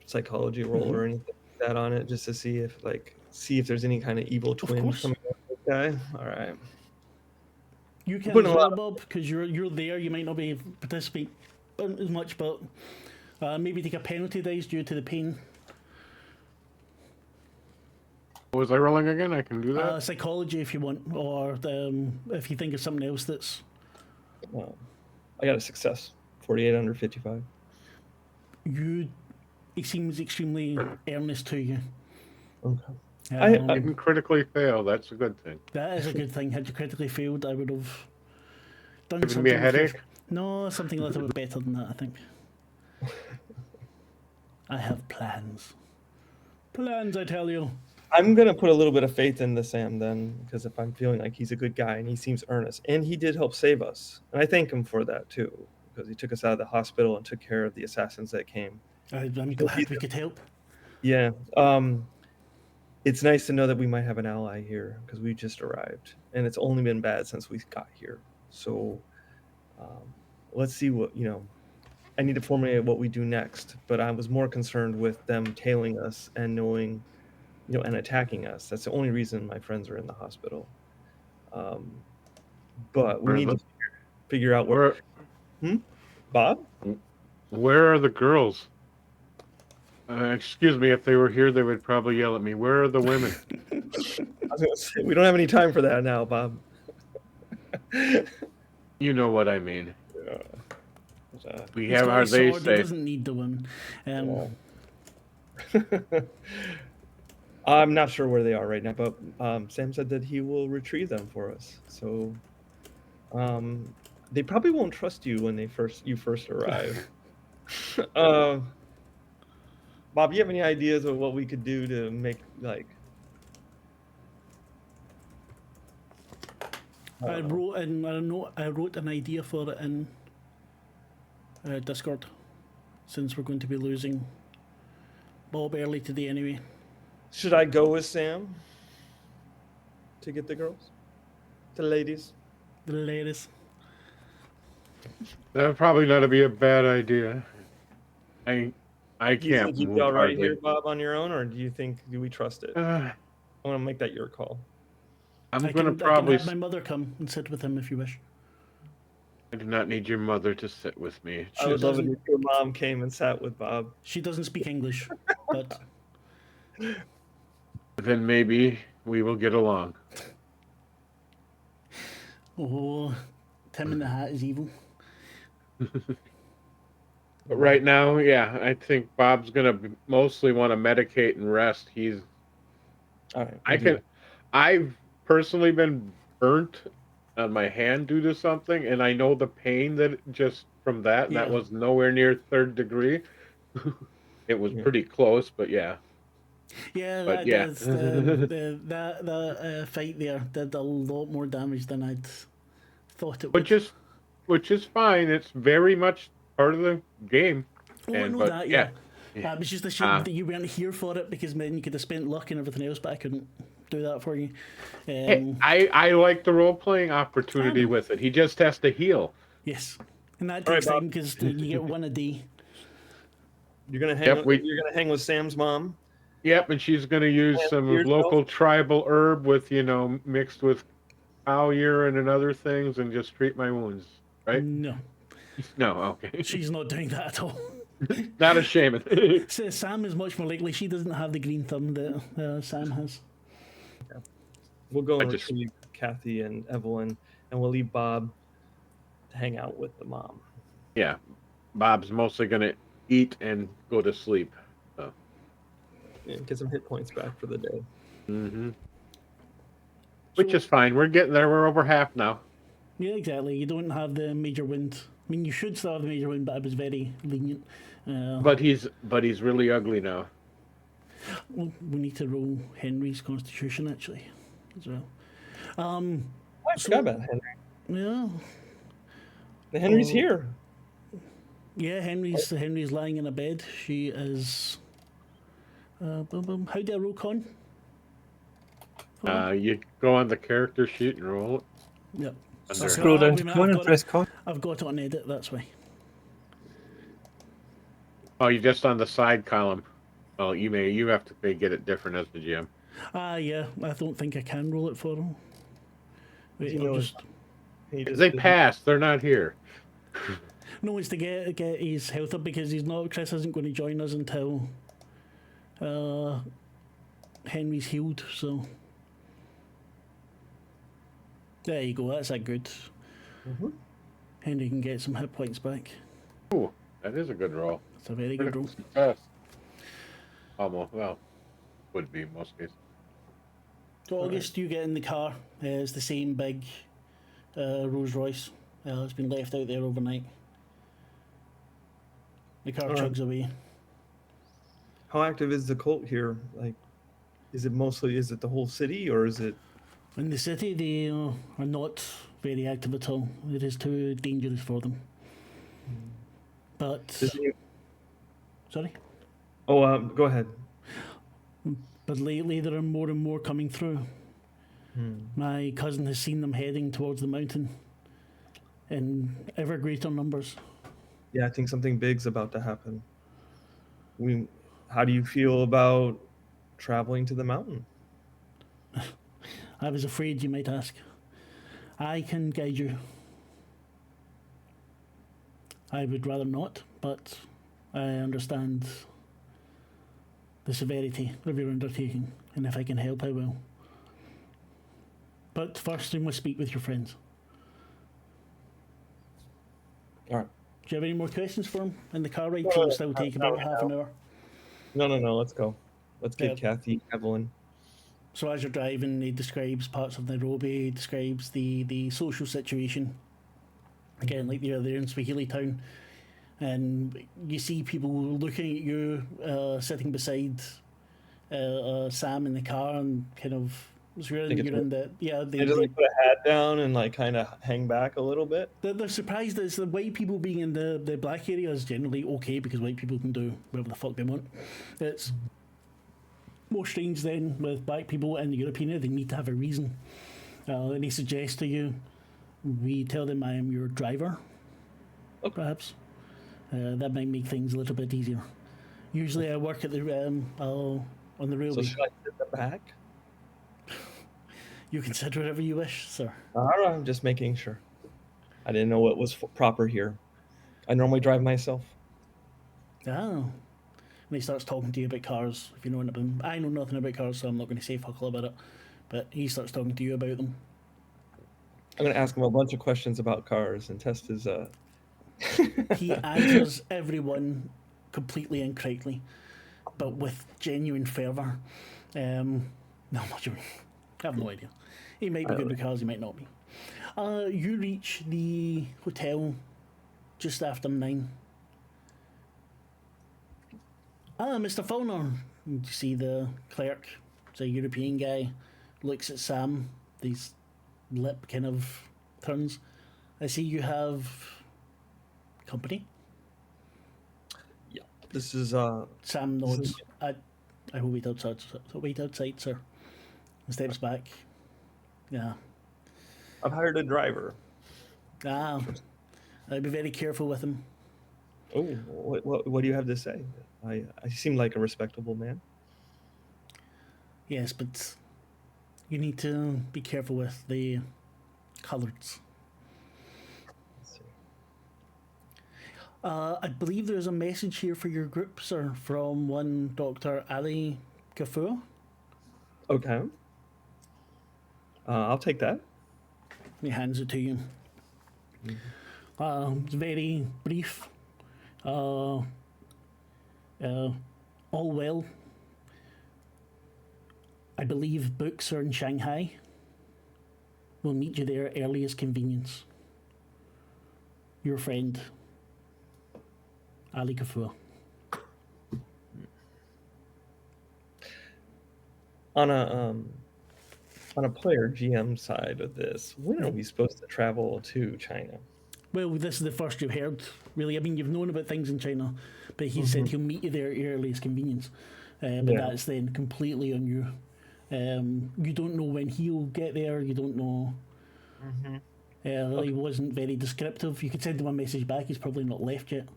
psychology roll or anything like that on it, just to see if there's any kind of evil twinge course. coming out of this guy? All right. You can putting as a well, lot Bob, because you're there. You might not be able to participate as much, but maybe take a penalty dice due to the pain. What was I rolling again? I can do that. Psychology, if you want, or if you think of something else that's. I got a success. 48 under 55. He seems extremely earnest to you. Okay. I didn't critically fail. That's a good thing. That is a good thing. Had you critically failed, I would have done Giving something. me a headache? No, something a little bit better than that, I think. I have plans. Plans, I tell you. I'm going to put a little bit of faith into Sam then, because if I'm feeling like he's a good guy and he seems earnest, and he did help save us. And I thank him for that too, because he took us out of the hospital and took care of the assassins that came. I'm glad we could help. Yeah. It's nice to know that we might have an ally here, because we just arrived. And it's only been bad since we got here. So let's see what, I need to formulate what we do next. But I was more concerned with them tailing us and knowing, and attacking us. That's the only reason my friends are in the hospital. But we need to figure out where. Bob? Where are the girls? Excuse me, if they were here, they would probably yell at me. Where are the women? I was gonna say, we don't have any time for that now, Bob. You know what I mean. We He's have got our his they sword, he say. doesn't need the women. I'm not sure where they are right now, but Sam said that he will retrieve them for us. So they probably won't trust you when you first arrive. Bob, you have any ideas of what we could do to make like? I wrote an idea for it in Discord, since we're going to be losing Bob early today anyway. Should I go with Sam to get the girls, the ladies? The ladies. That would probably not be a bad idea. I Do you can't think you'd move be all right hardly. here, Bob, on your own, or do we trust it? I want to make that your call. I'm I going to can probably. have my mother come and sit with him if you wish. I do not need your mother to sit with me. I would love it if your mom came and sat with Bob. She doesn't speak English, but Then maybe we will get along. oh, Tim in the Hat is evil. But right now, yeah, I think Bob's gonna mostly want to medicate and rest. He's. All right. I've personally been burnt on my hand due to something, and I know the pain that just from that. And that Yeah. was nowhere near 3rd degree. It was pretty close, but yeah. Yeah, But that yeah. does, that fight there did a lot more damage than I'd thought it would. Which is fine. It's very much part of the game. Oh, I know that, yeah. Yeah. It was just a shame that you weren't here for it, because then you could have spent luck and everything else, but I couldn't do that for you. Hey, I like the role-playing opportunity with it. He just has to heal. Yes, and that All takes right, time because you get one a day. You're gonna hang. Yep, You're gonna hang with Sam's mom. Yep, and she's going to use some yourself? local tribal herb with, mixed with cow urine and other things, and just treat my wounds, right? No, No, okay. she's not doing that at all. Not a shame. So Sam is much more likely. She doesn't have the green thumb that Sam has. We'll go and retrieve Kathy and Evelyn, and we'll leave Bob to hang out with the mom. Yeah, Bob's mostly going to eat and go to sleep. So. Yeah, get some hit points back for the day. Mm-hmm. Which is fine. We're getting there. We're over half now. Yeah, exactly. You don't have the major wound. I mean, you should still have the major wound, but I was very lenient. But he's really ugly now. Well, we need to roll Henry's constitution actually, as well. I forgot about Henry. Yeah. The Henry's here. Yeah, Henry's lying in a bed. She is. How do I roll con? You go on the character sheet and roll it. Yep. Under- Scroll down to Wait a minute, con and press con. I've got it on edit. That's why. Oh, you're just on the side column. Well, you have to get it different as the GM. Yeah. I don't think I can roll it for him. Wait, You I'll know, just. They passed. They're not here. No, it's to get his health up, because Chris isn't going to join us until Henry's healed. So there you go. That's a good. Mm-hmm. Henry can get some hit points back. Ooh, that is a good roll. It's a very good roll. Success. Almost. Well, would be in most cases. So August, you get in the car. It's the same big Rolls Royce. It's been left out there overnight. The car chugs away. How active is the cult here? Like, is it the whole city, or is it? In the city, they are not very active at all. It is too dangerous for them. But sorry. Oh, go ahead. But lately, there are more and more coming through. My cousin has seen them heading towards the mountain in ever greater numbers. Yeah, I think something big's about to happen. How do you feel about traveling to the mountain? I was afraid you might ask. I can guide you. I would rather not, but I understand the severity of your undertaking, and if I can help, I will. But first, you must speak with your friends. All right. Do you have any more questions for him? And the car ride will still take about half an hour. No. Let's go. Let's get Kathy, Evelyn. So as you're driving, he describes parts of Nairobi, he describes the social situation. Again, like they're there in Swahili Town, and you see people looking at you, sitting beside Sam in the car, and kind of you're in the They just like put a hat down and like kind of hang back a little bit. They're surprised that it's the white people being in the black area is generally okay because white people can do whatever the fuck they want. It's more strange then with black people in the European area. They need to have a reason. And he suggests to you, we tell them I am your driver, perhaps. That might make things a little bit easier. Usually I work at the on the railway. So should I sit in the back? You can sit wherever you wish, sir. All right, I'm just making sure. I didn't know what was proper here. I normally drive myself. Oh. And he starts talking to you about cars, if you know anything about them. I know nothing about cars, so I'm not going to say fuck all about it. But he starts talking to you about them. I'm going to ask him a bunch of questions about cars and test his... He answers everyone completely incorrectly, but with genuine fervour. No, I'm not sure. I have no idea. He might be good with cars, he might not be. You reach the hotel just after 9. Mr. Fulner. You see the clerk, it's a European guy, looks at Sam, his lip kind of turns. I see you have company. Yeah, this is... Sam nods. I will wait outside, sir. And steps back. Yeah. I've hired a driver. I'll be very careful with him. Oh, what do you have to say? I seem like a respectable man. Yes, but you need to be careful with the colours. I believe there's a message here for your group, sir, from one Dr. Ali Kafur. Okay. I'll take that. He hands it to you. It's very brief. All well. I believe books are in Shanghai. We'll meet you there at earliest convenience. Your friend, Ali Kafur. On a player GM side of this, when are we supposed to travel to China? Well, this is the first you've heard, really. I mean, you've known about things in China, but he said he'll meet you there at your earliest convenience. But that's then completely on you. You don't know when he'll get there. You don't know. He wasn't very descriptive. You could send him a message back. He's probably not left yet.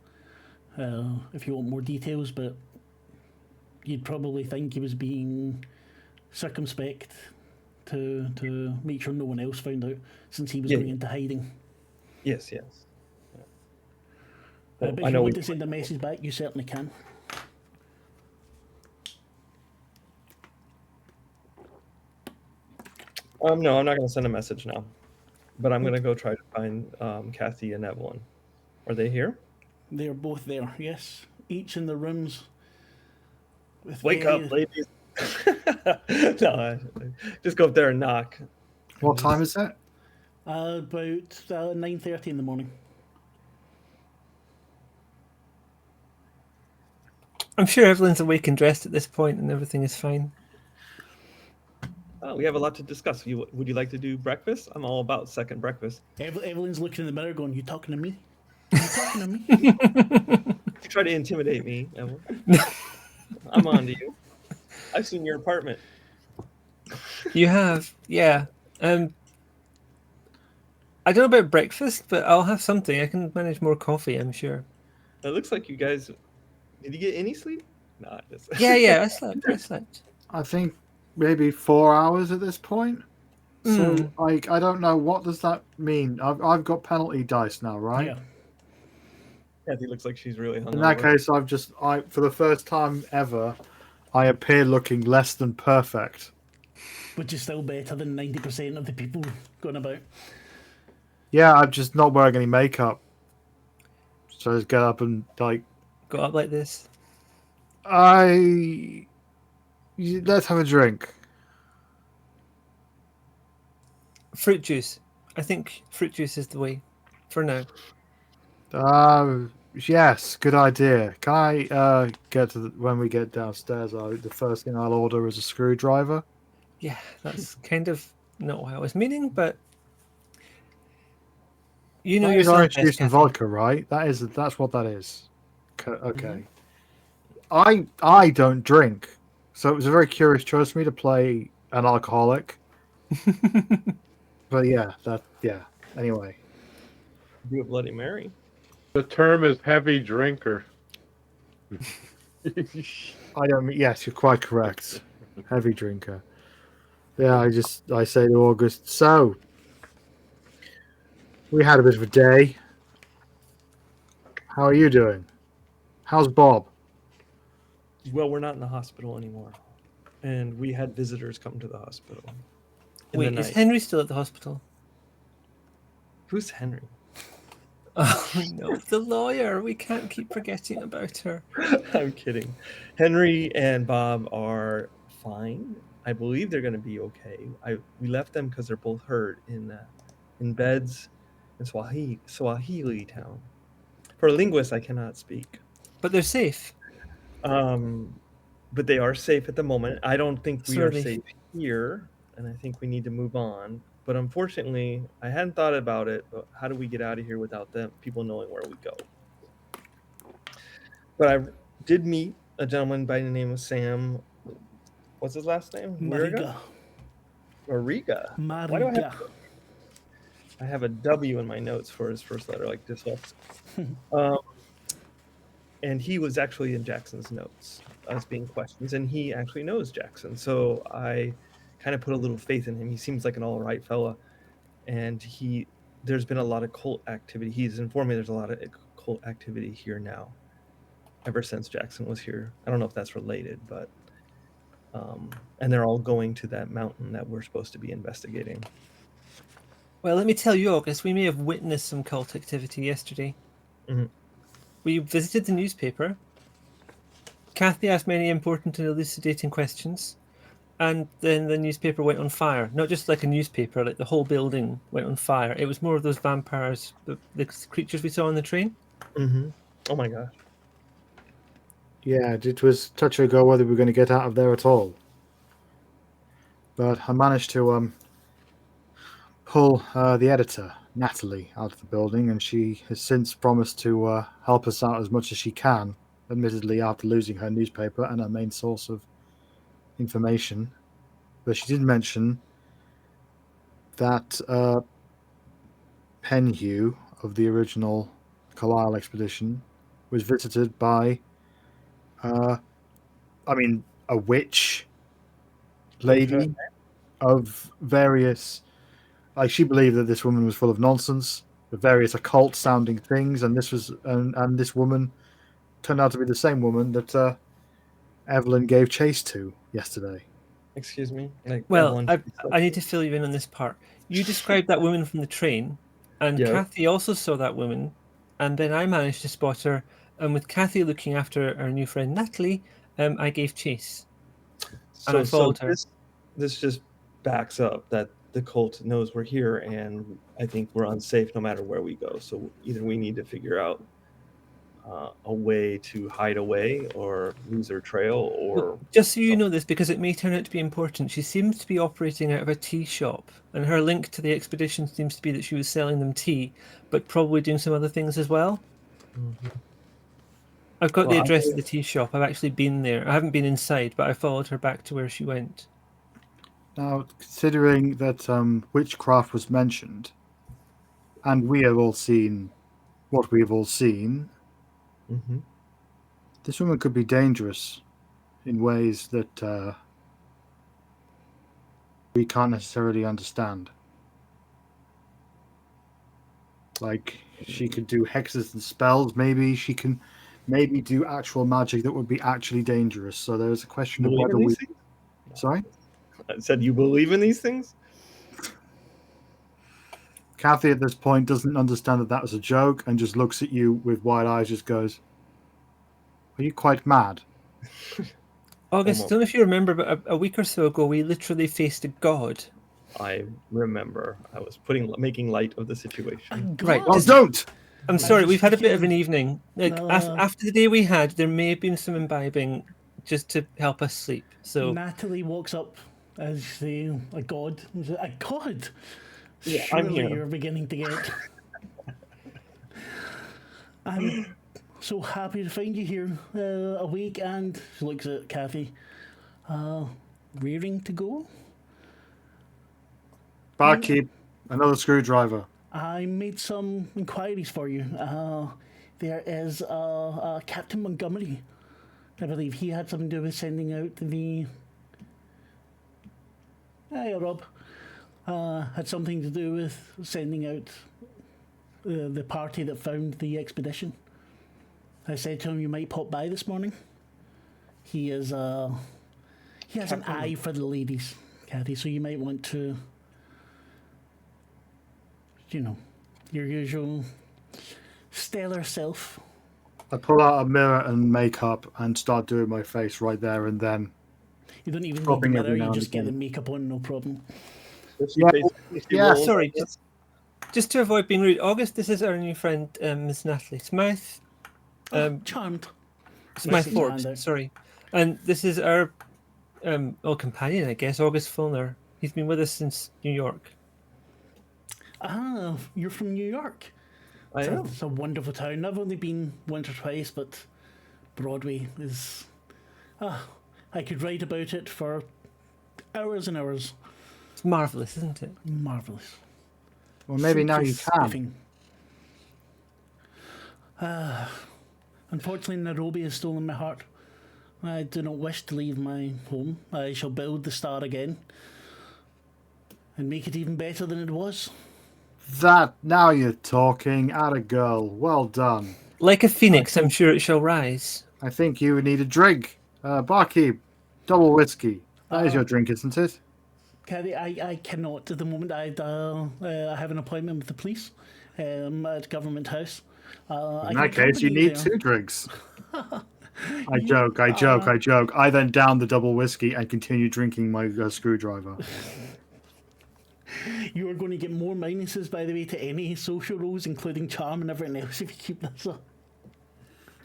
If you want more details, but you'd probably think he was being circumspect to make sure no one else found out, since he was going into hiding. Yes. But if you want to send a message back, you certainly can. No, I'm not going to send a message now. But I'm going to go try to find Kathy and Evelyn. Are they here? They're both there, yes. Each in the rooms. Wake up, ladies. No, just go up there and knock. What time is it? About 9:30 in the morning. I'm sure Evelyn's awake and dressed at this point and everything is fine. We have a lot to discuss. Would you like to do breakfast? I'm all about second breakfast. Evelyn's looking in the mirror going, you talking to me? You talking to me? You try to intimidate me, Evelyn. I'm on to you. I've seen your apartment. You have, yeah. I don't know about breakfast, but I'll have something. I can manage more coffee, I'm sure. It looks like you guys... Did you get any sleep? No, Yeah, I slept. I think maybe 4 hours at this point. So, like, I don't know, what does that mean? I've got penalty dice now, right? Yeah. Kathy looks like she's really hungry. In that case, for the first time ever, I appear looking less than perfect. Which is still better than 90% of the people going about. Yeah, I'm just not wearing any makeup. So I just get up and like, Go up like this. let's have a drink. Fruit juice. I think fruit juice is the way for now. Yes, good idea. Can I get to when we get downstairs? The first thing I'll order is a screwdriver. Yeah, that's kind of not what I was meaning, but you know That is yourself orange best, juice and Kathy. vodka, right? That's what that is. Okay. I don't drink, so it was a very curious choice for me to play an alcoholic. But yeah. Anyway, Do a Bloody Mary. The term is heavy drinker. I don't. Yes, you're quite correct. Heavy drinker. Yeah, I say to August. So we had a bit of a day. How are you doing? How's Bob? Well, we're not in the hospital anymore, and we had visitors come to the hospital. In Wait, the is night. Henry still at the hospital? Who's Henry? Oh no, the lawyer. We can't keep forgetting about her. I'm kidding. Henry and Bob are fine. I believe they're going to be okay. We left them because they're both hurt in beds in Swahili town. For a linguist, I cannot speak. But they're safe. But they are safe at the moment. I don't think we So are are they. safe here, and I think we need to move on. But unfortunately, I hadn't thought about it. But how do we get out of here without them, people knowing where we go? But I did meet a gentleman by the name of Sam. What's his last name? Mariga. Mariga. Why do Mariga. I have a W in my notes for his first letter, like dyslexia. And he was actually in Jackson's notes as being questions, and he actually knows Jackson. So I kind of put a little faith in him. He seems like an all right fella, and there's been a lot of cult activity. He's informed me there's a lot of cult activity here now, ever since Jackson was here. I don't know if that's related, but and they're all going to that mountain that we're supposed to be investigating. Well, let me tell you, August, we may have witnessed some cult activity yesterday. Mhm. We visited the newspaper. Kathy asked many important and elucidating questions, and then the newspaper went on fire. Not just like a newspaper, like the whole building went on fire. It was more of those vampires, the creatures we saw on the train. Mm-hmm. Oh my gosh. Yeah, it was touch or go whether we were going to get out of there at all. But I managed to pull the editor, Natalie, out of the building, and she has since promised to help us out as much as she can, admittedly after losing her newspaper and her main source of information. But she did mention that Penhew of the original Carlisle expedition was visited by, a witch lady of various. Like, she believed that this woman was full of nonsense, with various occult sounding things, and this woman turned out to be the same woman that Evelyn gave chase to yesterday. Excuse me. Well, I need to fill you in on this part. You described that woman from the train, and Yeah. Kathy also saw that woman, and then I managed to spot her. And with Kathy looking after our new friend Natalie, I gave chase. And I followed her. This just backs up that the cult knows we're here, and I think we're unsafe no matter where we go. So either we need to figure out a way to hide away or lose their trail, or just so you know this, because it may turn out to be important, she seems to be operating out of a tea shop, and her link to the expedition seems to be that she was selling them tea, but probably doing some other things as well. Mhm. I've got the address of the tea shop. I've actually been there. I haven't been inside, but I followed her back to where she went. Now, considering that witchcraft was mentioned, and we have all seen what we have all seen, Mm-hmm. this woman could be dangerous in ways that we can't necessarily understand. Like, she could do hexes and spells. Maybe she can maybe do actual magic that would be actually dangerous. So there's a question of Believe whether in we. these things? Sorry, I said you believe in these things? Kathy at this point doesn't understand that that was a joke and just looks at you with wide eyes. Just goes, "Are you quite mad?" August, I don't know if you remember, but a week or so ago, we literally faced a god. I remember. I was making light of the situation. Right. Well, don't. I'm sorry, just we've had a bit of thinking, an evening. Like No. after the day we had, there may have been some imbibing just to help us sleep. So Natalie walks up as a god. A god? Yeah, I'm Surely here. you're beginning to get. I'm so happy to find you here awake, and she looks at Kathy. Rearing to go? Barkeep, another screwdriver. I made some inquiries for you. There is Captain Montgomery. I believe he had something to do with sending out the. Hey, Rob. Had something to do with sending out the party that found the expedition. I said to him you might pop by this morning. He is he has an eye for the ladies, Kathy, so you might want to, you know, your usual stellar self. I pull out a mirror and makeup and start doing my face right there and then. You don't even need the Dropping every mirror, now you and just get the again. makeup on, no problem. Yeah, sorry, just to avoid being rude, August, this is our new friend, Miss Natalie Smythe. Charmed. Smythe Message Forbes, handout. sorry. And this is our companion, I guess, August Fulner. He's been with us since New York. Ah, you're from New York. I am. It's a wonderful town. I've only been once or twice, but Broadway is. I could write about it for hours and hours. It's marvellous, isn't it? Marvellous. Well, maybe now you Simply can. spiffing. Unfortunately, Nairobi has stolen my heart. I do not wish to leave my home. I shall build the star again and make it even better than it was. That, now you're talking. Atta girl. Well done. Like a phoenix, I'm sure it shall rise. I think you need a drink. Barkeep, double whiskey. That is your drink, isn't it? Kathy, I cannot at the moment. I have an appointment with the police at Government House. In that case, you need two drinks. I joke. I then down the double whiskey and continue drinking my screwdriver. You are going to get more minuses, by the way, to any social roles, including charm and everything else, if you keep this up.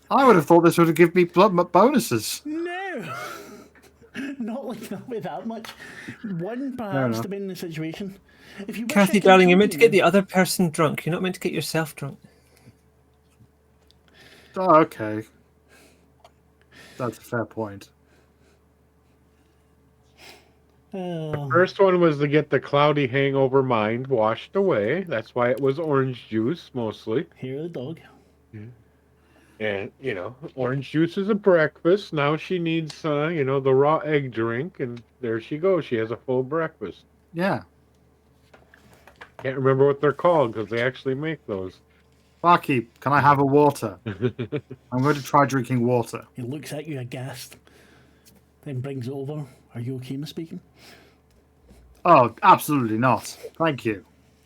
I would have thought this would have given me bonuses. No! Not like that with that much. One perhaps to be in the situation. If you wish, Kathy, I can darling, you're meant to get accompany the other person drunk. You're not meant to get yourself drunk. Oh, okay. That's a fair point. you. First one was to get the cloudy hangover mind washed away. That's why it was orange juice mostly. Hear the dog. And, orange juice is a breakfast. Now she needs, the raw egg drink. And there she goes. She has a full breakfast. Yeah. Can't remember what they're called because they actually make those. Barkeep, can I have a water? I'm going to try drinking water. He looks at you aghast, then brings it over. Are you okay, Miss Bacon? Oh, absolutely not. Thank you.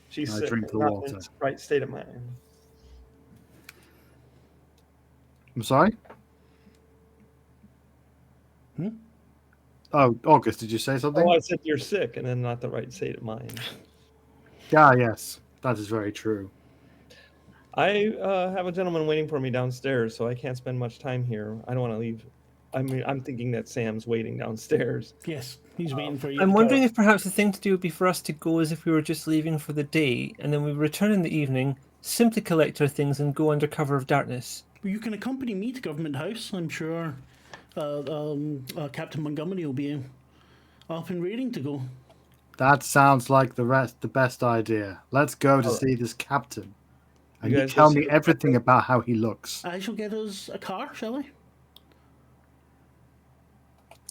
She's I sick, drink the not water. in the right state of mind. I'm sorry? Oh, August, did you say something? Oh, I said you're sick and then not the right state of mind. Yeah, yes. That is very true. I have a gentleman waiting for me downstairs, so I can't spend much time here. I don't want to leave. I mean, I'm thinking that Sam's waiting downstairs. Yes, he's waiting for you. I'm wondering if perhaps the thing to do would be for us to go as if we were just leaving for the day, and then we return in the evening, simply collect our things, and go under cover of darkness. You can accompany me to Government House. I'm sure Captain Montgomery will be up and raring to go. That sounds like the best idea. Let's go to see this captain. And You you guys tell go me see the everything about how he looks. I shall get us a car, shall I?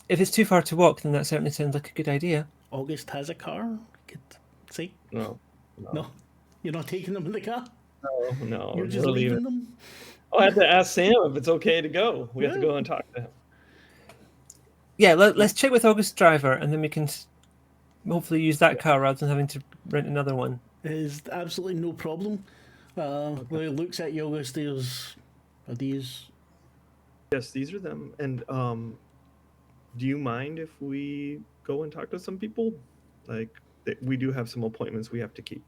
If it's too far to walk, then that certainly sounds like a good idea. August has a car. See? No. No. You're not taking them in the car? No. You're just we're leaving leaving. them? I have to ask Sam if it's okay to go. We have to go and talk to him. Yeah, let's check with August Driver, and then we can hopefully use that car rather than having to rent another one. It is absolutely no problem. Well, he looks at you, August. Are these? Yes, these are them. And do you mind if we go and talk to some people? Like, we do have some appointments we have to keep.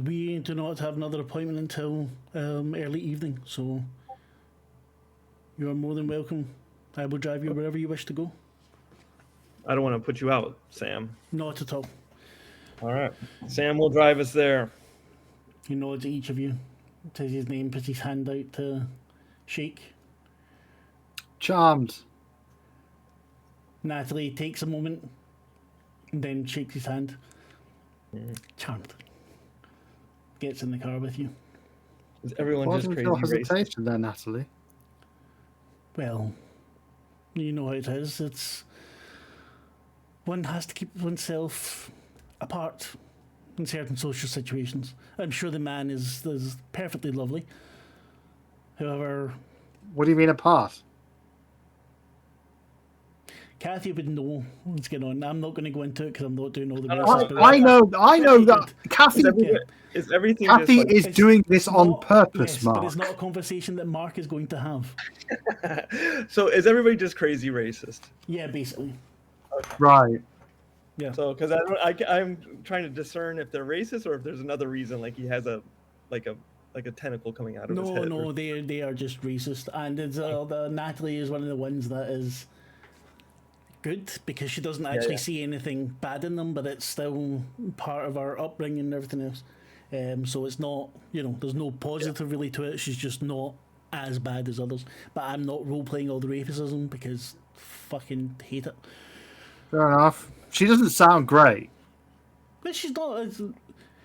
We do not have another appointment until early evening, so you are more than welcome. I will drive you wherever you wish to go. I don't want to put you out, Sam. Not at all. All right. Sam will drive us there. He nods at each of you, says his name, puts his hand out to shake. Charmed. Natalie takes a moment and then shakes his hand. Charmed. Gets in the car with you. Is everyone just Wasn't crazy your racist? hesitation there, Natalie? Well, you know how it is. It's one has to keep oneself apart in certain social situations. I'm sure the man is perfectly lovely. However, What do you mean apart? Kathy would know what's going on. I'm not going to go into it because I'm not doing all the no, racist bit. I know that Kathy Is everything Kathy just like, is doing this on Not- purpose, yes, Mark. but it's not a conversation that Mark is going to have. So is everybody just crazy racist? Yeah, basically. Right. Yeah. So because I'm trying to discern if they're racist or if there's another reason, like he has a tentacle coming out of his head. No, they are just racist, and it's the Natalie is one of the ones that is good because she doesn't actually see anything bad in them, but it's still part of our upbringing and everything else. So it's not, there's no positive really to it. She's just not as bad as others. But I'm not role playing all the racism because fucking hate it. Fair enough. She doesn't sound great. But she's not.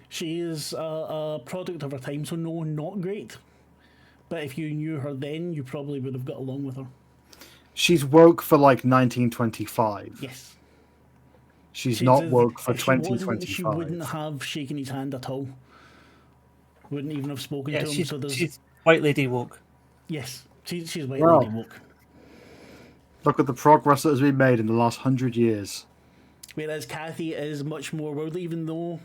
She is a product of her time, so no, not great. But if you knew her then, you probably would have got along with her. She's woke for like 1925. Yes. She's not woke for if she wasn't, 2025. She wouldn't have shaken his hand at all. Wouldn't even have spoken to him. She's, So there's she's white lady woke. yes, she's white Well. lady woke. Look at the progress that has been made in the last 100 years. Whereas Kathy is much more worldly, even though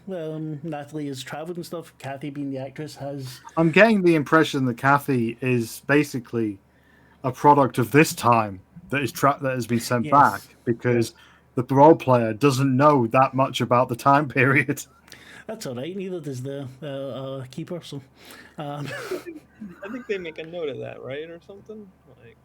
Natalie has travelled and stuff. Kathy, being the actress, has I'm getting the impression that Kathy is basically a product of this time that has been sent Yes. back because the role player doesn't know that much about the time period. that's all right. Neither does the keeper. So I think they make a note of that, right, or something. Like,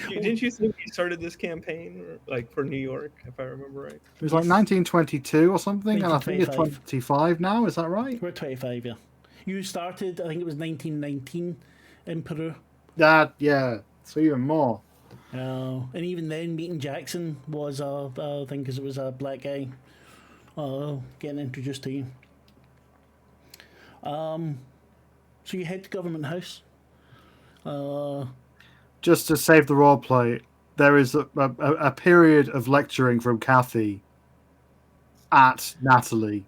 didn't you think you started this campaign like for New York, if I remember right? It was like 1922 or something, and I think it's 1925. 25 now. Is that right? we're 25. Yeah, you started. I think it was 1919 in Peru. Yeah. So even more. And even then, meeting Jackson was a thing because it was a black guy getting introduced to you. So you head to Government House. Just to save the roleplay, there is a period of lecturing from Kathy at Natalie,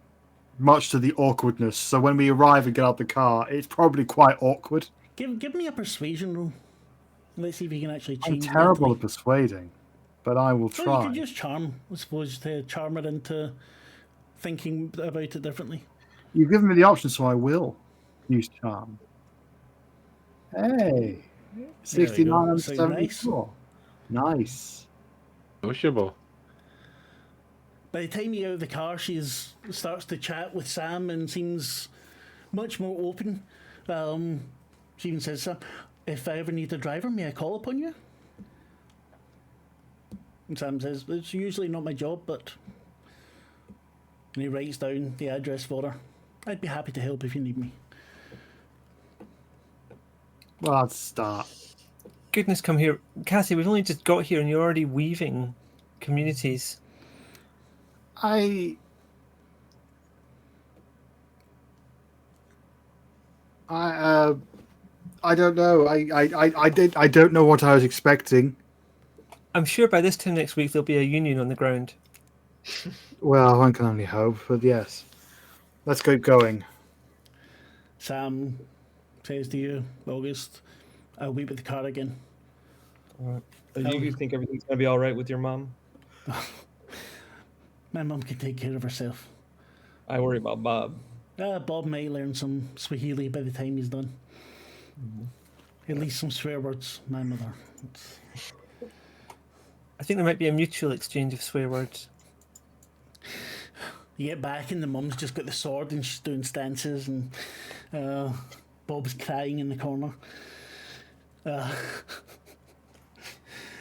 much to the awkwardness. So when we arrive and get out the car, it's probably quite awkward. Give me a persuasion roll. Let's see if you can actually I'm change. terrible Natalie. at persuading, but I will So you try. could use charm, I suppose, to charm her into thinking about it differently. You've given me the option, so I will use charm. Hey, 69 and So 74. Nice. Sociable. By the time you get out of the car, she starts to chat with Sam and seems much more open. She even says, Sam, if I ever need a driver, may I call upon you? And Sam says, it's usually not my job, but... And he writes down the address for her. I'd be happy to help if you need me. Well, let's start. Goodness, come here, Cassie. We've only just got here, and you're already weaving communities. I don't know. I don't know what I was expecting. I'm sure by this time next week there'll be a union on the ground. Well, one can only hope, but yes. Let's keep going. Sam says to you, August, I'll wait with the car again. You think everything's gonna be all right with your mom? My mum can take care of herself. I worry about Bob. Bob might learn some Swahili by the time he's done. At least some swear words, my mother. I think there might be a mutual exchange of swear words. You get back and the mum's just got the sword and she's doing stances and Bob's crying in the corner.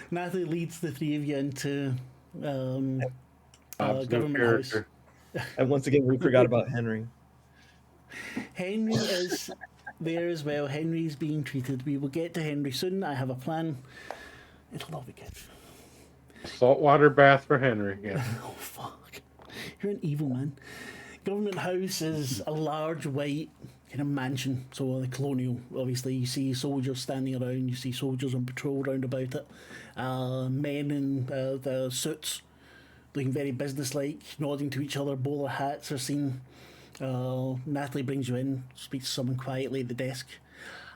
Natalie leads the three of you into government house. And once again, we forgot about Henry. Henry is there as well. Henry's being treated. We will get to Henry soon. I have a plan. It'll all be good. Saltwater bath for Henry. Yeah. Oh, fuck. You're an evil man. Government house is a large, white kind of mansion. So the colonial, obviously. You see soldiers standing around. You see soldiers on patrol round about it. Men in the suits looking very businesslike, nodding to each other. Bowler hats are seen. Natalie brings you in, speaks to someone quietly at the desk.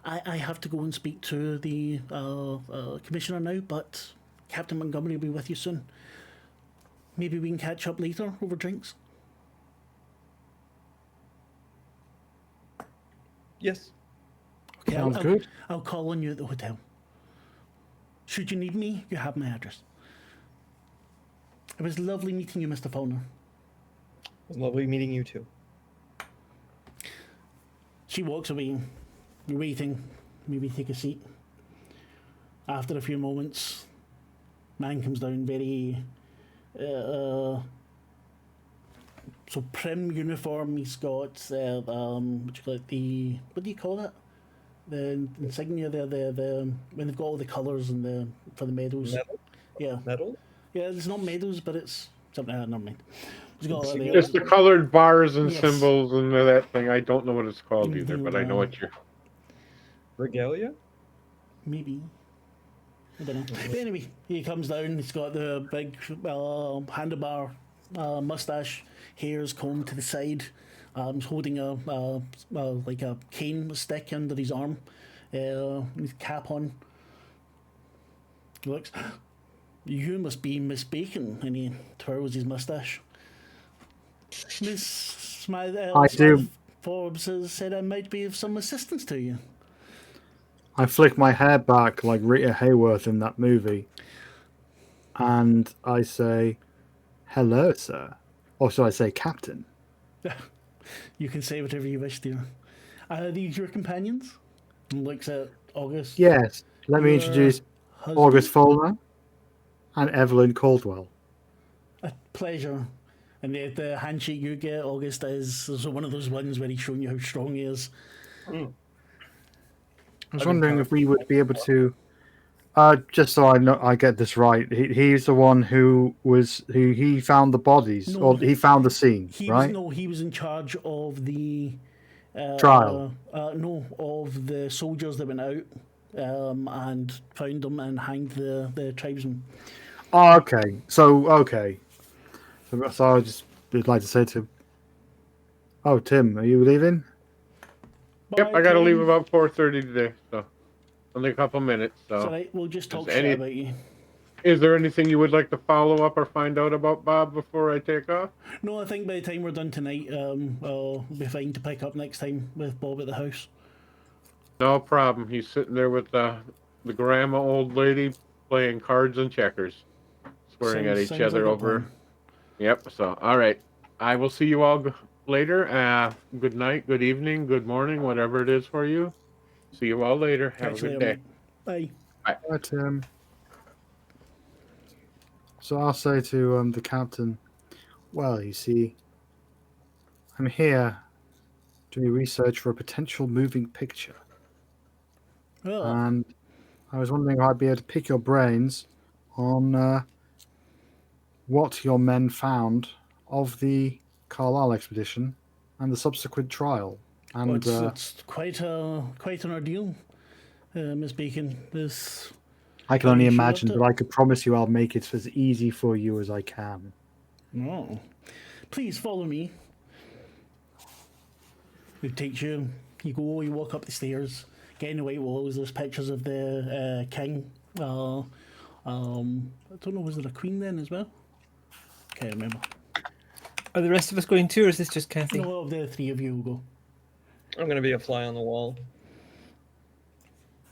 I have to go and speak to the commissioner now, but Captain Montgomery will be with you soon. Maybe we can catch up later over drinks. Yes. Okay, Sounds good. I'll call on you at the hotel. Should you need me, you have my address. It was lovely meeting you, Mr. Faulkner. It was lovely meeting you too. She walks away. You're waiting. Maybe take a seat. After a few moments, man comes down very so prim uniform. He's got what do you call it? The insignia there, the when they've got all the colours and the for the medals. Medal? Yeah. Medal? Yeah, it's not medals, but it's something. Never mind. He's got all Just the colored bars and Yes. symbols and that thing. I don't know what it's called either, but I know what you're. Regalia? Maybe. I don't know. But anyway, he comes down. He's got the big handlebar mustache, hair's combed to the side. He's holding a like a cane stick under his arm. His cap on. He looks. You must be Miss Bacon, and he twirls his mustache. Miss I do. Forbes has said I might be of some assistance to you. I flick my hair back like Rita Hayworth in that movie, and I say, "Hello, sir," or should I say, "Captain"? You can say whatever you wish, dear. Are these your companions? And looks at August. Yes. Let me Your introduce husband. August Fulner and Evelyn Caldwell. A pleasure. And the handshake you get, August, is one of those ones where he's showing you how strong he is. I was wondering if we would be able to, just so I know I get this right. He's the one who he found the bodies, No, or he found the scene, He right? he was in charge of the Trial. Of the soldiers that went out and found them and hanged the tribesmen. Oh, okay. So I just would like to say to. Oh, Tim, are you leaving? Yep, Bye, I gotta Tim. leave about 4:30 today, so only a couple minutes. So, It's all right. We'll just talk Is shit any- about you. is there anything you would like to follow up or find out about Bob before I take off? No, I think by the time we're done tonight, we'll be fine to pick up next time with Bob at the house. No problem. He's sitting there with the grandma old lady playing cards and checkers, swearing at each Sounds other like a over. plan. Yep. So, all right. I will see you all later. Good night, good evening, good morning, whatever it is for you. See you all later. Have Catch a you good later, day. mate. Bye. Hi, Tim. So I'll say to the captain, well, you see, I'm here doing research for a potential moving picture. Oh, And I was wondering if I'd be able to pick your brains on what your men found of the Carlisle expedition and the subsequent trial. well, And it's quite an ordeal, Miss Bacon. This I can only Are you sure imagine, that- but I could promise you I'll make it as easy for you as I can. no. Please follow me. It takes you You walk up the stairs, get in the white walls. There's pictures of the king. I don't know, was there a queen then as well? Can't remember. Are the rest of us going too, or is this just Kathy? No, of the three of you will go. I'm gonna be a fly on the wall.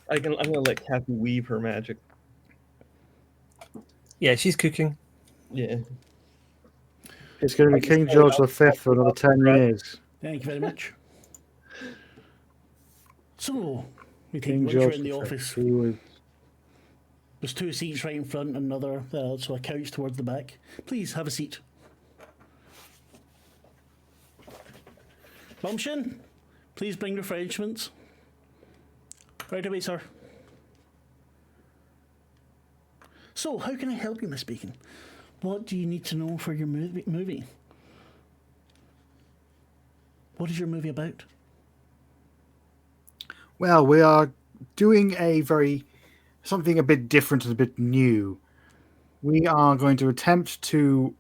I'm gonna let Kathy weave her magic. Yeah, she's cooking. Yeah. It's going to be King George V for another 10 years. Thank you very much. So, we take King lunch George in the V. office. He was... There's 2 seats right in front, another, so a couch towards the back. Please have a seat. Bumption, please bring refreshments. Right away, sir. So, how can I help you, Miss Bacon? What do you need to know for your movie? What is your movie about? Well, we are doing something a bit different and a bit new. We are going to attempt to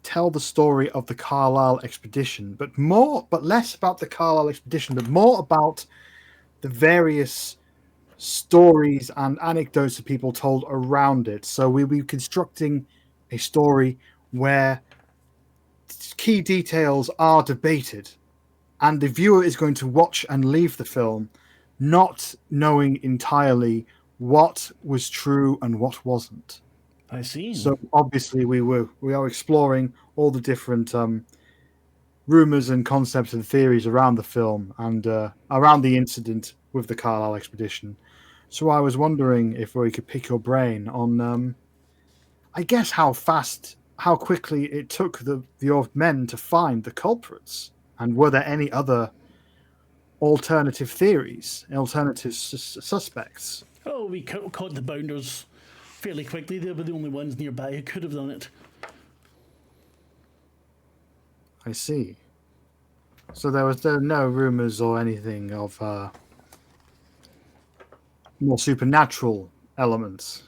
tell the story of the Carlisle expedition, but less about the Carlisle expedition, but more about the various stories and anecdotes that people told around it. So we'll be constructing a story where key details are debated, and the viewer is going to watch and leave the film not knowing entirely what was true and what wasn't. I see. So obviously we are exploring all the different rumors and concepts and theories around the film and around the incident with the Carlisle expedition. So I was wondering if we could pick your brain on, I guess, how quickly it took the men to find the culprits, and were there any other alternative theories, alternative suspects? Oh, we caught the bounders fairly quickly. They were the only ones nearby who could have done it. I see. So there were no rumors or anything of more supernatural elements.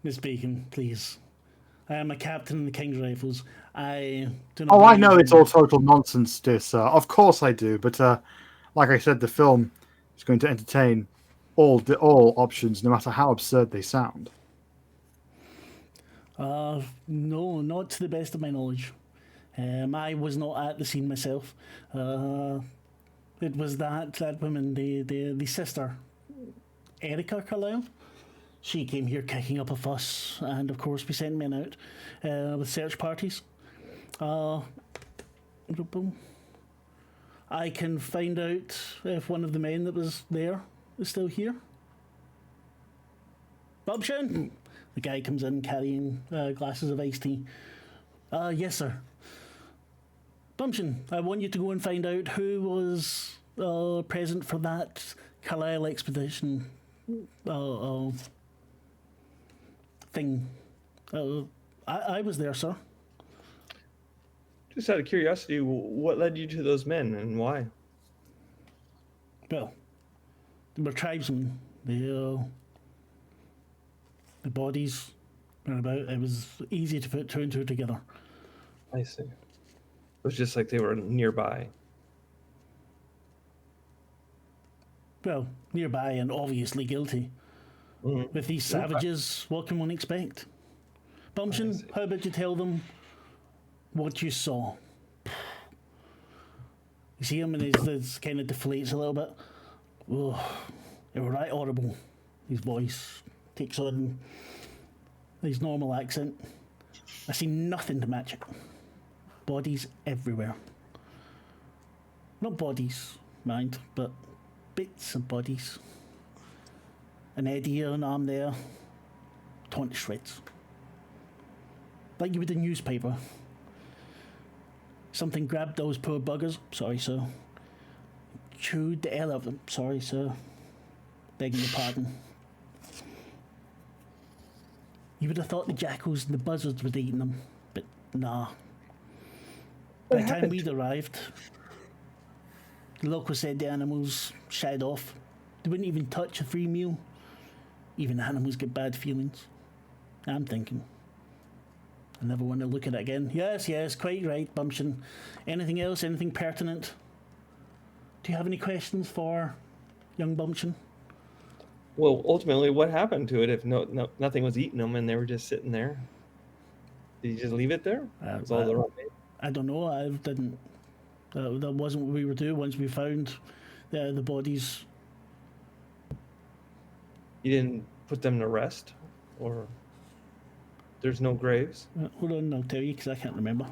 Miss Bacon, please. I am a captain in the King's Rifles. I do not. Oh, I know it's all total nonsense, dear sir. Of course I do, but like I said, the film is going to entertain all options, no matter how absurd they sound. No, not to the best of my knowledge. I was not at the scene myself. It was that woman, the sister, Erica Carlisle. She came here kicking up a fuss, and of course we sent men out with search parties. I can find out if one of the men that was there is still here. Bobshin! The guy comes in carrying glasses of iced tea. Yes, sir. Bumption, I want you to go and find out who was present for that Carlisle expedition thing. I was there, sir. Just out of curiosity, what led you to those men and why? Well, they were tribesmen. The bodies were about. It was easy to put 2 and 2 together. I see. It was just like they were nearby. Well, nearby and obviously guilty. Mm-hmm. With these savages, what can one expect? Bumption, how about you tell them what you saw? You see him and his kind of deflates a little bit. Oh, it was right horrible. His voice takes on his normal accent. I see nothing to match it. Bodies everywhere. Not bodies, mind, but bits of bodies. An head here, an arm there, torn to shreds. Like you would a newspaper. Something grabbed those poor buggers, sorry sir. Chewed the hell out of them, sorry sir. Begging your pardon. You would have thought the jackals and the buzzards would eaten them, but nah. By the time we'd arrived, the locals said the animals shied off. They wouldn't even touch a free meal. Even animals get bad feelings. I'm thinking, I never want to look at it again. Yes, yes, quite right, Bumption. Anything else? Anything pertinent? Do you have any questions for young Bumption? Well, ultimately, what happened to it if nothing was eating them and they were just sitting there? Did you just leave it there? Was all the remains? I don't know. I didn't. That wasn't what we were doing. Once we found the bodies, You didn't put them to rest, or there's no graves? hold on, I'll tell you because I can't remember.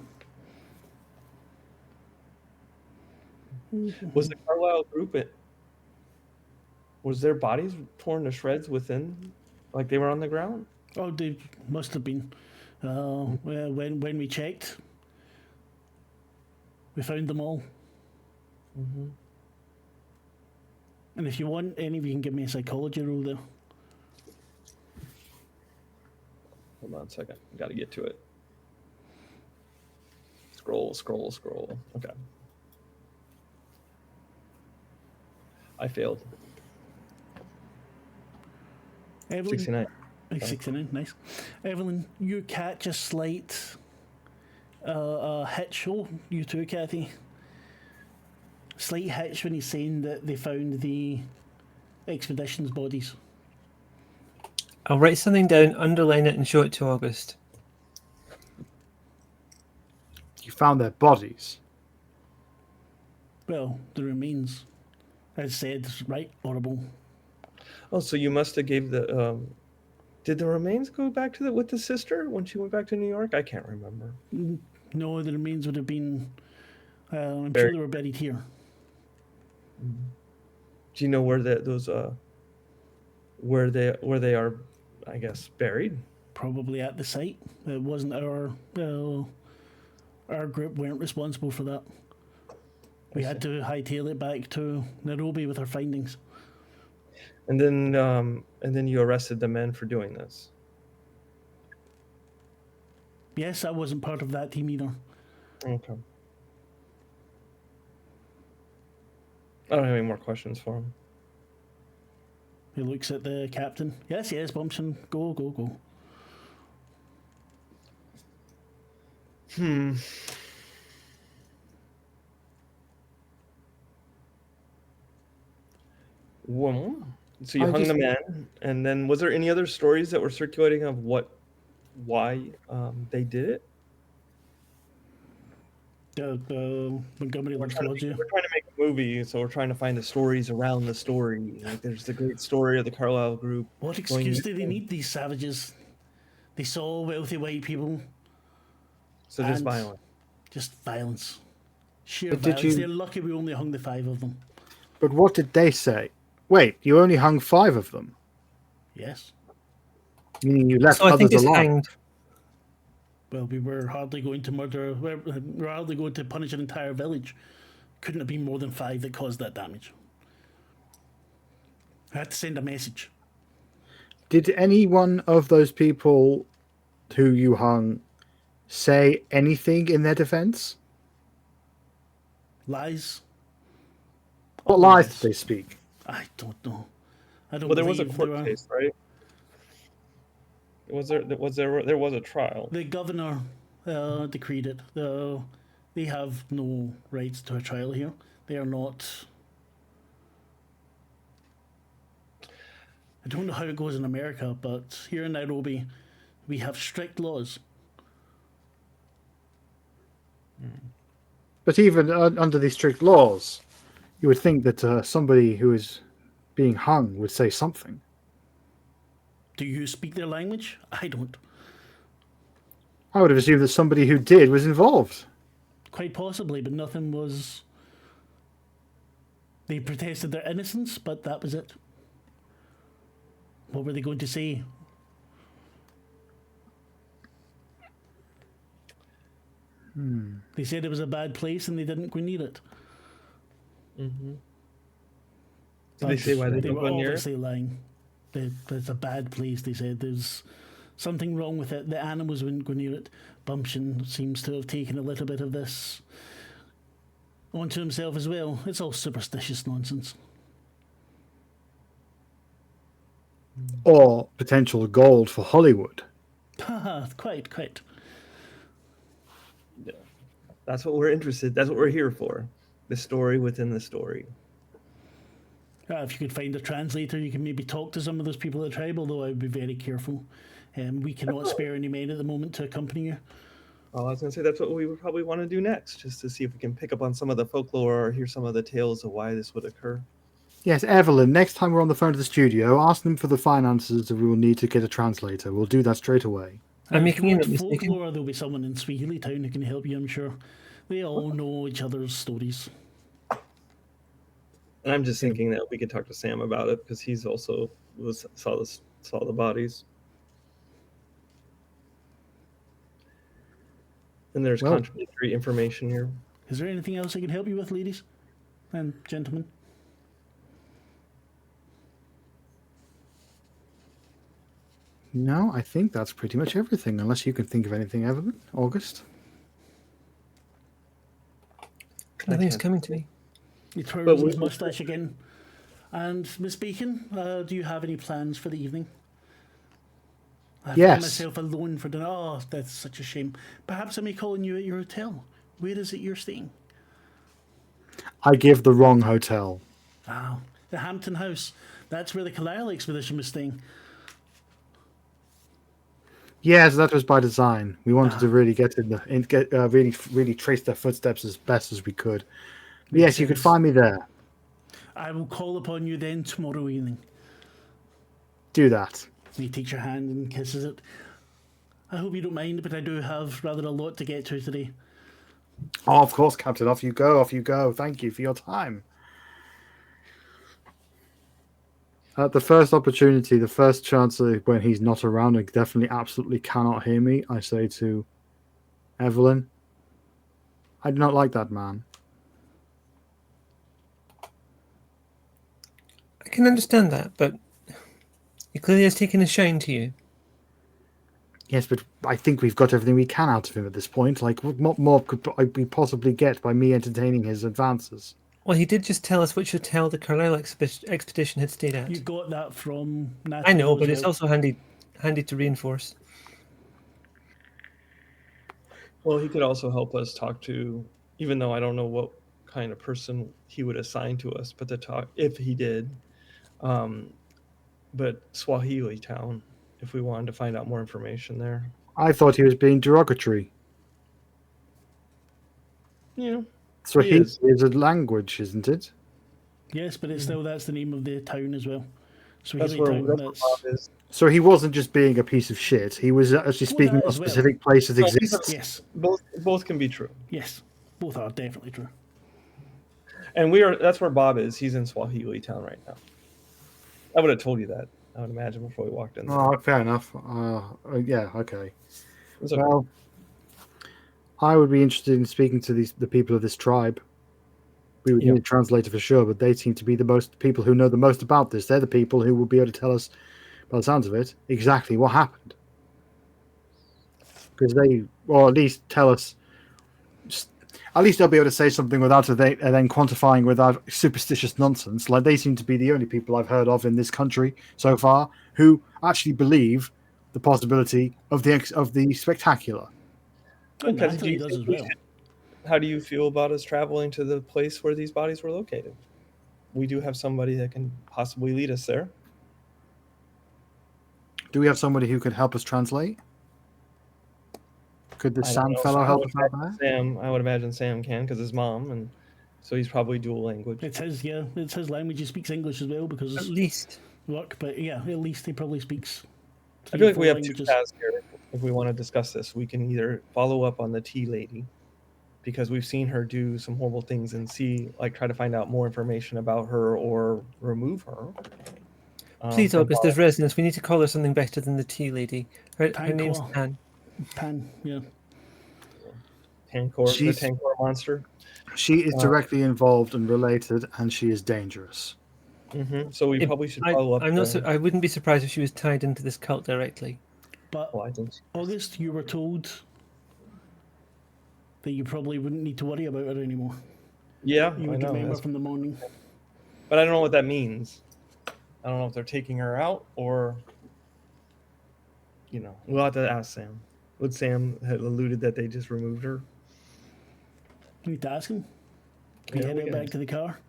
Was the Carlisle group it? Was their bodies torn to shreds within, like they were on the ground? Oh, they must have been. When we checked, we found them all. Mm-hmm. And if you want, any of you can give me a psychology roll there. Hold on a second. Got to get to it. Scroll. Okay. I failed. Evelyn, 69. 69, nice. Evelyn, you catch a slight hitch. Oh, you too, Kathy. Slight hitch when he's saying that they found the expedition's bodies. I'll write something down, underline it, and show it to August. You found their bodies. Well, the remains. As said, right, horrible. Oh, so you must have gave the. Did the remains go back with the sister when she went back to New York? I can't remember. No, the remains would have been. I'm Buried. sure they were buried here. Do you know where where they are? I guess buried. Probably at the site. It wasn't our group weren't responsible for that. We had to hightail it back to Nairobi with our findings. And then you arrested the men for doing this. Yes, I wasn't part of that team either. Okay. I don't have any more questions for him. He looks at the captain. Yes, Bumpson, go. Well, so you hung the man, and then was there any other stories that were circulating of why they did it? Montgomery We're looks trying, towards to, you. we're trying to make a movie, so we're trying to find the stories around the story. Like there's the great story of the Carlisle group. What excuse do they need, these savages? They saw wealthy white people. So just and violent. Just violence. Sheer But did violence. you- They're lucky we only hung the 5 of them. But what did they say? Wait, you only hung 5 of them? Yes. Meaning you left So I think others it's alive? hanged. Well, we were hardly going to murder. We're hardly going to punish an entire village. Couldn't have been more than 5 that caused that damage. I had to send a message. Did any one of those people who you hung say anything in their defense? Lies? What lies did they speak? I don't know. I don't. Well, there was a believe court there were- case, right? There was a trial. The governor decreed it. They have no rights to a trial here. They are not. I don't know how it goes in America, but here in Nairobi, we have strict laws. But even under these strict laws, you would think that somebody who is being hung would say something. Do you speak their language? I don't. I would have assumed that somebody who did was involved. Quite possibly, but nothing was. They protested their innocence, but that was it. What were they going to say? They said it was a bad place and they didn't go near it. Mm-hmm. Did they say why they They didn't were go near it? obviously lying. It's a bad place, they said. There's something wrong with it. The animals wouldn't go near it. Bumption seems to have taken a little bit of this onto himself as well. It's all superstitious nonsense. Or potential gold for Hollywood. Haha, quite. That's what we're interested. That's what we're here for. The story within the story. If you could find a translator, you can maybe talk to some of those people at the tribe, although I would be very careful. We cannot spare any men at the moment to accompany you. Well, I was going to say that's what we would probably want to do next, just to see if we can pick up on some of the folklore or hear some of the tales of why this would occur. Yes, Evelyn, next time we're on the phone to the studio, ask them for the finances that we will need to get a translator. We'll do that straight away. I'm making If it you want mistaken. folklore, there'll be someone in Swahili Town who can help you, I'm sure. They all know each other's stories. And I'm just thinking that we could talk to Sam about it because he's also saw the bodies. And there's contradictory information here. Is there anything else I can help you with, ladies and gentlemen? No, I think that's pretty much everything, unless you can think of anything, Evelyn. August? Nothing's coming to me. He twirls his moustache again. And Miss Bacon, do you have any plans for the evening? I Yes. found myself alone for dinner. Oh, that's such a shame. Perhaps I may call on you at your hotel. Where is it you're staying? I give the wrong hotel. Oh, the Hampton House. That's where the Carlisle expedition was staying. Yes, that was by design. We wanted to really really trace their footsteps as best as we could. Yes, you could find me there. I will call upon you then tomorrow evening. Do that. He takes your hand and kisses it. I hope you don't mind, but I do have rather a lot to get to today. Oh, of course, Captain. Off you go. Off you go. Thank you for your time. At the first opportunity, the first chance when he's not around and definitely absolutely cannot hear me, I say to Evelyn, I do not like that man. I can understand that, but he clearly has taken a shine to you. Yes, but I think we've got everything we can out of him at this point. Like, what more could we possibly get by me entertaining his advances? Well, he did just tell us which hotel the Carlisle expedition had stayed at. You got that from Natalie. I know, but as it's well. also handy to reinforce. Well, he could also help us talk to, even though I don't know what kind of person he would assign to us, but to talk, if he did, but Swahili Town, if we wanted to find out more information there. I thought he was being derogatory. Yeah. Swahili is a language, isn't it? Yes, but it's still that's the name of the town as well. That's where Bob is. So he wasn't just being a piece of shit. He was actually speaking that of as well. specific places No, exist. Yes, Both can be true. yes, both are definitely true. And that's where Bob is. He's in Swahili Town right now. I would have told you that, I would imagine, before we walked in there. Oh, fair enough. Yeah, okay. It's okay. Well, I would be interested in speaking to the people of this tribe. We would need a translator for sure, but they seem to be the most people who know the most about this. They're the people who will be able to tell us, by the sounds of it, exactly what happened. Because or at least tell us. At least they'll be able to say something without and then quantifying without superstitious nonsense. Like, they seem to be the only people I've heard of in this country so far who actually believe the possibility of the spectacular. And Okay, Natalie does as well. How do you feel about us traveling to the place where these bodies were located? We do have somebody that can possibly lead us there. Do we have somebody who could help us translate? Could the Sam fellow help us out there? I would imagine Sam can, because his mom, and so he's probably dual language. It's his language. He speaks English as well because At least. work. But yeah, at least he probably speaks. I feel like we have languages. two paths here. If we want to discuss this, we can either follow up on the tea lady, because we've seen her do some horrible things, and try to find out more information about her or remove her. Please, August, there's resonance. We need to call her something better than the tea lady. Her name's Tancor. Tan. Pan, yeah. Tancor, the Tancor monster. She is directly involved and related, and she is dangerous. Mm-hmm. So we probably should follow up. I wouldn't be surprised if she was tied into this cult directly. But I think so. August, you were told that you probably wouldn't need to worry about her anymore. Yeah, You I would know. remember from the morning. But I don't know what that means. I don't know if they're taking her out or, we'll have to ask Sam. Would Sam have alluded that they just removed her? You need to ask him. Can Yeah, you we head can back to the car?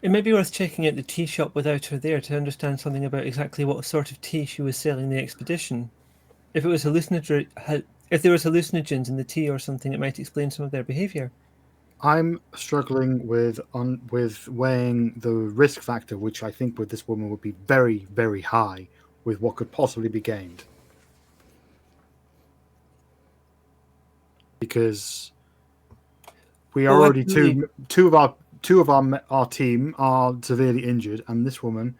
It may be worth checking out the tea shop without her there to understand something about exactly what sort of tea she was selling the expedition. If it was if there was hallucinogens in the tea or something, it might explain some of their behaviour. I'm struggling with weighing the risk factor, which I think with this woman would be very, very high, with what could possibly be gained. Because we are already two of our team are severely injured, and this woman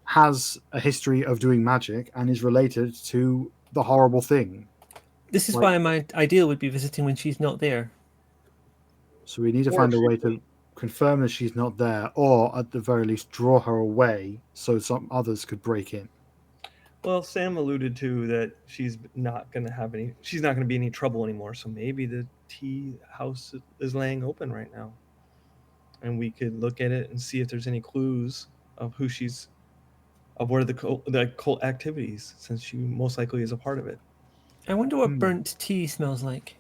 has a history of doing magic and is related to the horrible thing. This is why my ideal would be visiting when she's not there. So we need to find a way to confirm that she's not there, or at the very least draw her away so some others could break in. Well, Sam alluded to that she's not going to be any trouble anymore. So maybe the tea house is laying open right now, and we could look at it and see if there's any clues of what are the cult activities, since she most likely is a part of it. I wonder what burnt tea smells like.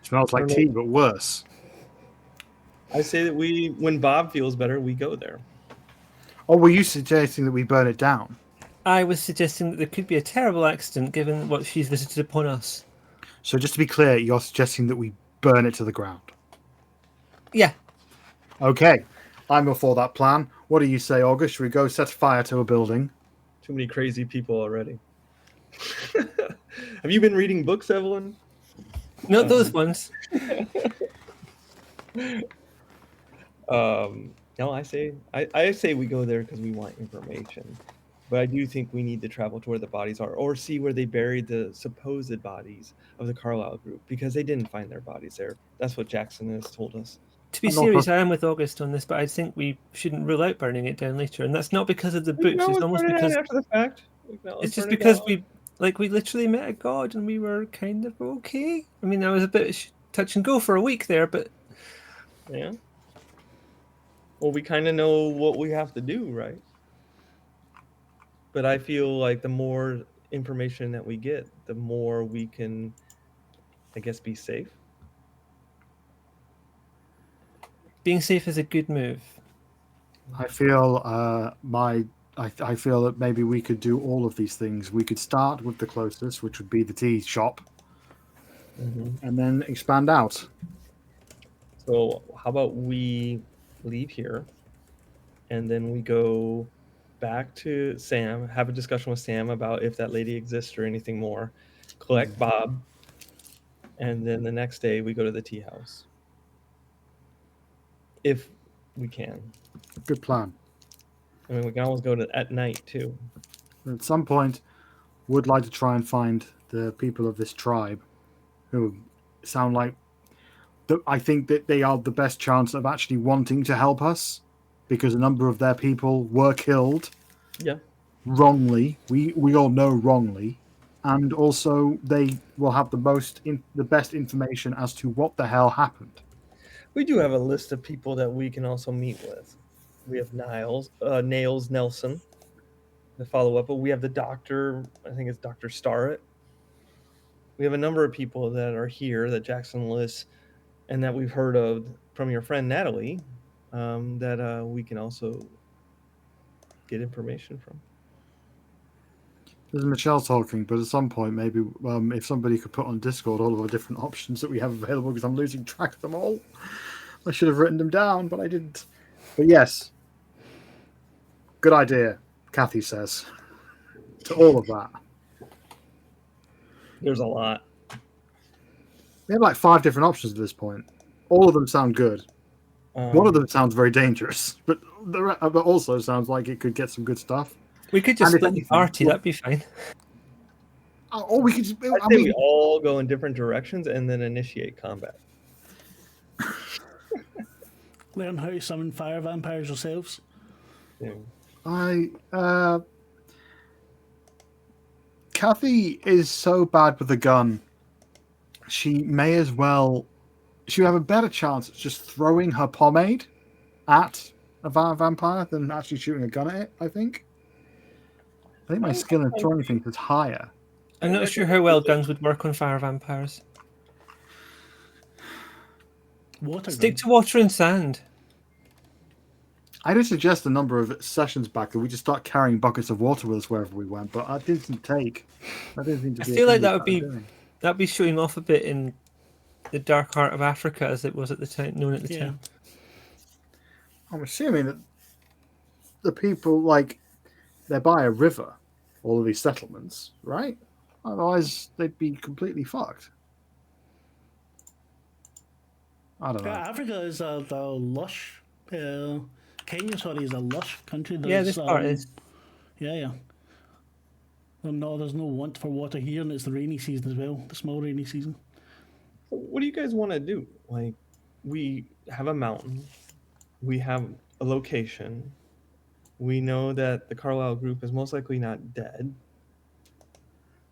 Smells like tea, but worse. I say that when Bob feels better, we go there. Or were you suggesting that we burn it down? I was suggesting that there could be a terrible accident given what she's visited upon us. So just to be clear, you're suggesting that we burn it to the ground? Yeah. Okay. I'm before that plan. What do you say, August? Should we go set fire to a building? Too many crazy people already. Have you been reading books, Evelyn? Not those ones. No, I say we go there because we want information. But I do think we need to travel to where the bodies are, or see where they buried the supposed bodies of the Carlisle group, because they didn't find their bodies there. That's what Jackson has told us. To be serious, I am with August on this, but I think we shouldn't rule out burning it down later, and that's not because of the books. It's almost because after the fact. It's just because we literally met a god and we were kind of okay. I mean, I was a bit touch and go for a week there, but yeah. Well, we kind of know what we have to do, right? But I feel like the more information that we get, the more we can, I guess, be safe. Being safe is a good move. I feel I feel that maybe we could do all of these things. We could start with the closest, which would be the tea shop, and then expand out. So how about we leave here, and then we go back to Sam, have a discussion with Sam about if that lady exists or anything more, collect Bob, and then the next day we go to the tea house. If we can. Good plan. I mean, we can always go to at night too. At some point, would like to try and find the people of this tribe, who sound like I think that they are the best chance of actually wanting to help us, because a number of their people were killed. Yeah. Wrongly. We all know wrongly, and also they will have the best information as to what the hell happened. We do have a list of people that we can also meet with. We have Nails Nelson, the follow-up, but we have the doctor, I think it's Dr. Starrett. We have a number of people that are here that Jackson lists and that we've heard of from your friend Natalie, that we can also get information from. This is Michelle talking, but at some point, maybe if somebody could put on Discord all of the different options that we have available, because I'm losing track of them all. I should have written them down, but I didn't. But yes, good idea, Kathy says, to all of that. There's a lot. We have like 5 different options at this point. All of them sound good. One of them sounds very dangerous, but also sounds like it could get some good stuff. We could just split the party, that'd be fine. Or we could just... I think we all go in different directions and then initiate combat. Learn how to summon fire vampires yourselves. Yeah. Kathy is so bad with the gun. She may as well... She'll have a better chance at just throwing her pomade at a vampire than actually shooting a gun at it, I think. I think my skill in throwing things is higher. I'm not sure how well guns would work on fire vampires. Water. Stick to water and sand. I did suggest a number of sessions back that we just start carrying buckets of water with us wherever we went, but that didn't take. That didn't seem to I be. feel like a thing we that would be started doing. that'd be showing off a bit in the dark heart of Africa, as it was at the time, known at the Yeah. time. I'm assuming that the people they're by a river, all of these settlements, right? Otherwise, they'd be completely fucked. I don't know. Africa is a lush. Kenya, sorry, is a lush country. Yeah, this part is. Yeah. There's no want for water here, and it's the rainy season as well, the small rainy season. What do you guys want to do? Like, we have a mountain, we have a location, we know that the Carlisle group is most likely not dead,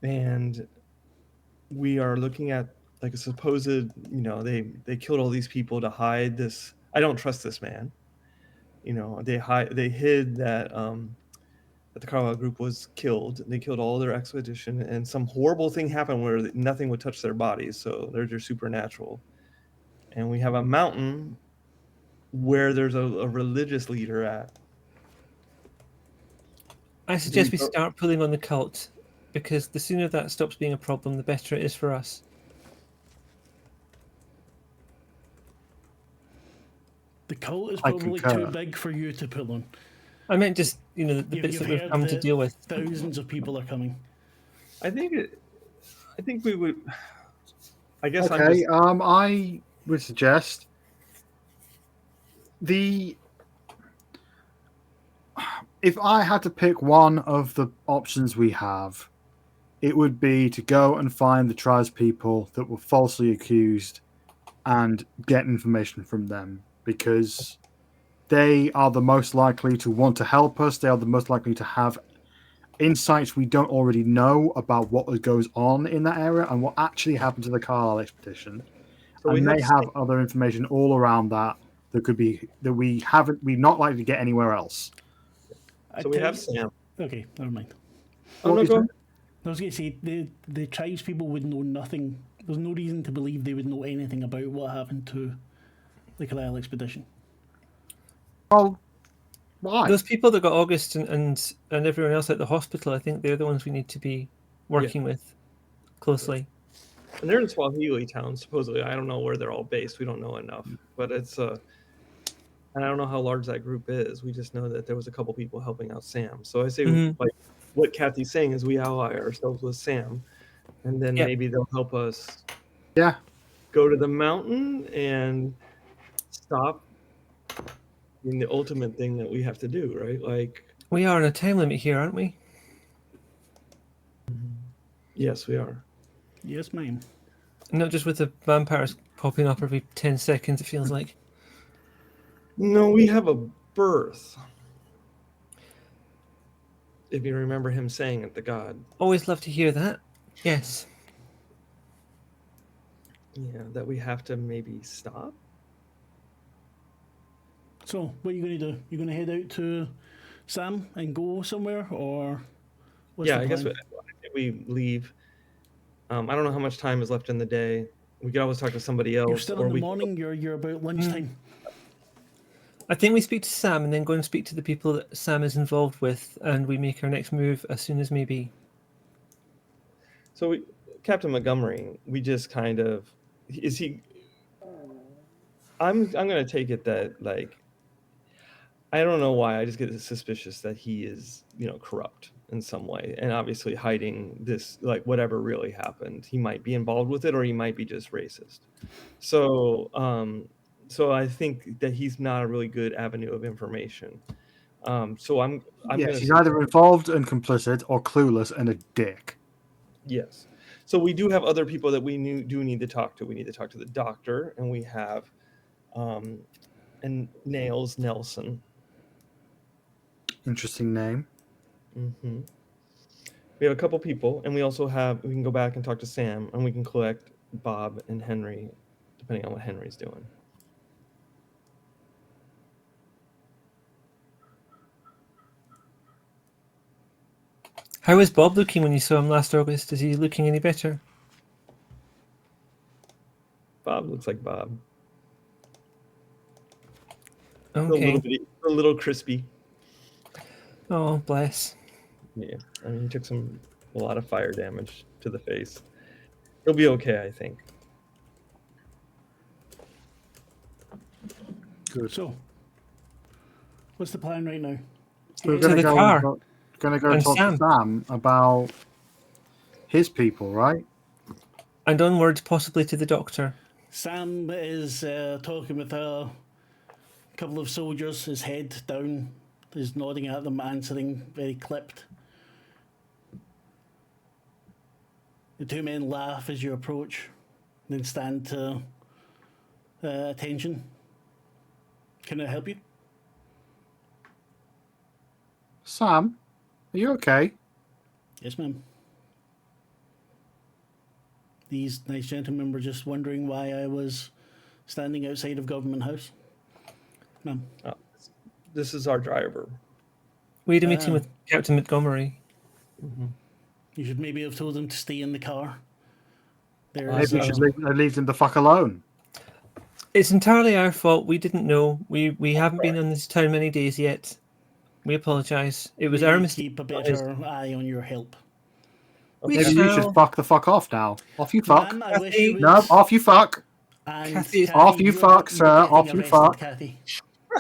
and we are looking at like a supposed, they killed all these people to hide this. I don't trust this man. They hid that that the Carlisle group was killed. They killed all their expedition, and some horrible thing happened where nothing would touch their bodies, so they're just supernatural. And we have a mountain where there's a religious leader at. I suggest we start pulling on the cult, because the sooner that stops being a problem, the better it is for us. The cult is I probably concur. too big for you to pull on. I meant just, the bits You've that we've heard come to that deal with. Thousands of people are coming. I think we would. I guess Okay, I would suggest if I had to pick one of the options we have, it would be to go and find the tribespeople that were falsely accused and get information from them, because they are the most likely to want to help us. They are the most likely to have insights we don't already know about what goes on in that area and what actually happened to the Carlisle expedition. So And they have other information all around that we're not likely to get anywhere else. So we have Sam. Okay, never mind. Oh, no, go ahead. I was going to say, the tribespeople would know nothing. There's no reason to believe they would know anything about what happened to the Carlisle expedition. Well, why? Those people that got August and everyone else at the hospital, I think they're the ones we need to be working with closely. And they're in Swahili town, supposedly. I don't know where they're all based. We don't know enough. But it's and I don't know how large that group is. We just know that there was a couple people helping out Sam. So I say, like, what Kathy's saying is we ally ourselves with Sam, and then maybe they'll help us go to the mountain and stop the ultimate thing that we have to do, right? Like, we are on a time limit here, aren't we? Yes, we are. Yes, ma'am. Not just with the vampires popping up every 10 seconds, it feels like. No, we have a birth. If you remember him saying it, the god. Always love to hear that. Yes. Yeah, that we have to maybe stop. So, what are you going to do? You going to head out to Sam and go somewhere, or what's the I guess plan? we leave. I don't know how much time is left in the day. We could always talk to somebody else. You're still in the morning. You're about lunchtime. I think we speak to Sam and then go and speak to the people that Sam is involved with, and we make our next move as soon as maybe. So Captain Montgomery, we just kind of I'm going to take it that, like, I don't know why, I just get suspicious that he is, corrupt in some way, and obviously hiding this, like, whatever really happened. He might be involved with it, or he might be just racist. So I think that he's not a really good avenue of information. So I'm he's either involved and complicit, or clueless and a dick. Yes. So we do have other people that we do need to talk to. We need to talk to the doctor, and we have and Nails Nelson. Interesting name. Mm-hmm. We have a couple people, and we can go back and talk to Sam, and we can collect Bob and Henry, depending on what Henry's doing. How is Bob looking when you saw him last August? Is he looking any better? Bob looks like Bob. Okay. A little crispy. Oh, bless. Yeah, I mean, he took a lot of fire damage to the face. He'll be okay, I think. Good. So, what's the plan right now? So we're To going the to car. go And talk Sam. to Sam about his people, right? And onwards, possibly to the doctor. Sam is talking with a couple of soldiers, his head down, is nodding at them, answering, very clipped. The two men laugh as you approach, then stand to attention. Can I help you? Sam, are you okay? Yes, ma'am. These nice gentlemen were just wondering why I was standing outside of Government House. Ma'am. This is our driver. We had a meeting with Captain Montgomery. You should maybe have told him to stay in the car. Maybe you should leave him the fuck alone. It's entirely our fault. We didn't know. We haven't been on this town many days yet. We apologise. It was our mistake. Keep a better eye on your help. Maybe you should fuck the fuck off now. Off you fuck. Ma'am, I wish you would. No, off you fuck. And Kathy, off you fuck, sir. Off you fuck. Kathy.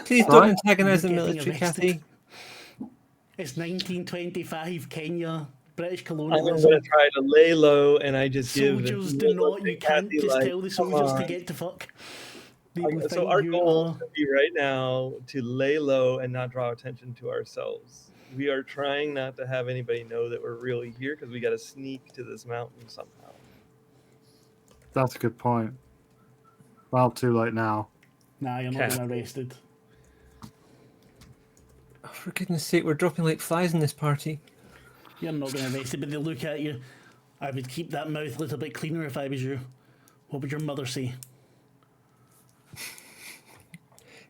Please don't antagonise the military, arrested. Kathy. It's 1925, Kenya, British I'm colonialism. going to try to lay low, and I just Soldiers do not. You can't just tell the soldiers to get to fuck. So our goal should be right now to lay low and not draw attention to ourselves. We are trying not to have anybody know that we're really here because we got to sneak to this mountain somehow. That's a good point. Well, too late now. Nah, you're not getting arrested. Oh, for goodness sake, we're dropping like flies in this party. You're not getting arrested, but they look at you. I would keep that mouth a little bit cleaner if I was you. What would your mother say?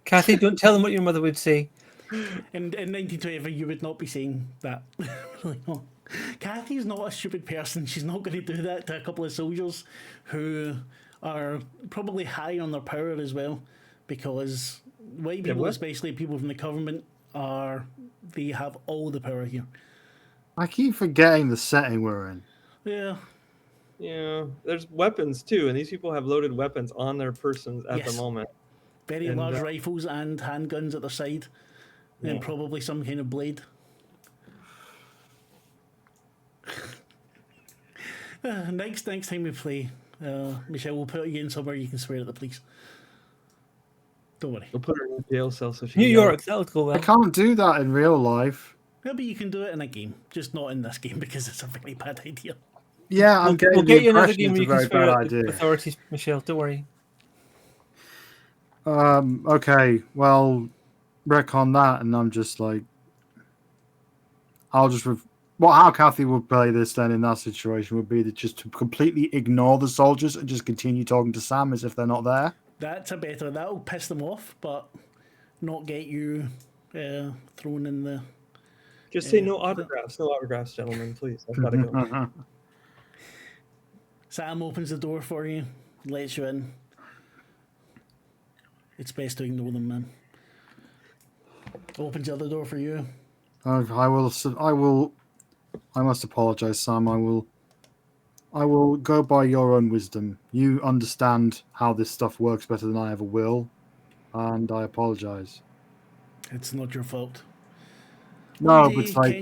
Kathy, don't tell them what your mother would say. In 1920, you would not be saying that. Really not. Kathy's not a stupid person. She's not going to do that to a couple of soldiers who are probably high on their power as well, because white people, especially people from the government, they have all the power here. I keep forgetting the setting we're in. Yeah. Yeah, there's weapons too, and these people have loaded weapons on their persons at the moment. Very large rifles and handguns at their side, and probably some kind of blade. Next time we play, Michelle, we'll put you in somewhere you can swear at the police. Don't worry. We'll put her in a jail cell so she New York, that'll go well. I can't do that in real life. Maybe you can do it in a game, just not in this game because it's a very bad idea. Yeah, we'll get you another game where you can swear at the authorities, Michelle. Don't worry. Okay, well, retcon that, and I'm just like, I'll just. How Kathy would play this then in that situation would be just to completely ignore the soldiers and just continue talking to Sam as if they're not there. That'll piss them off, but not get you thrown in the. Just say no autographs, gentlemen, please. I've got to go. Sam opens the door for you, lets you in. It's best to ignore them, man. Opens the other door for you. I must apologize, Sam. I will go by your own wisdom. You understand how this stuff works better than I ever will, and I apologize. It's not your fault. No, but it's like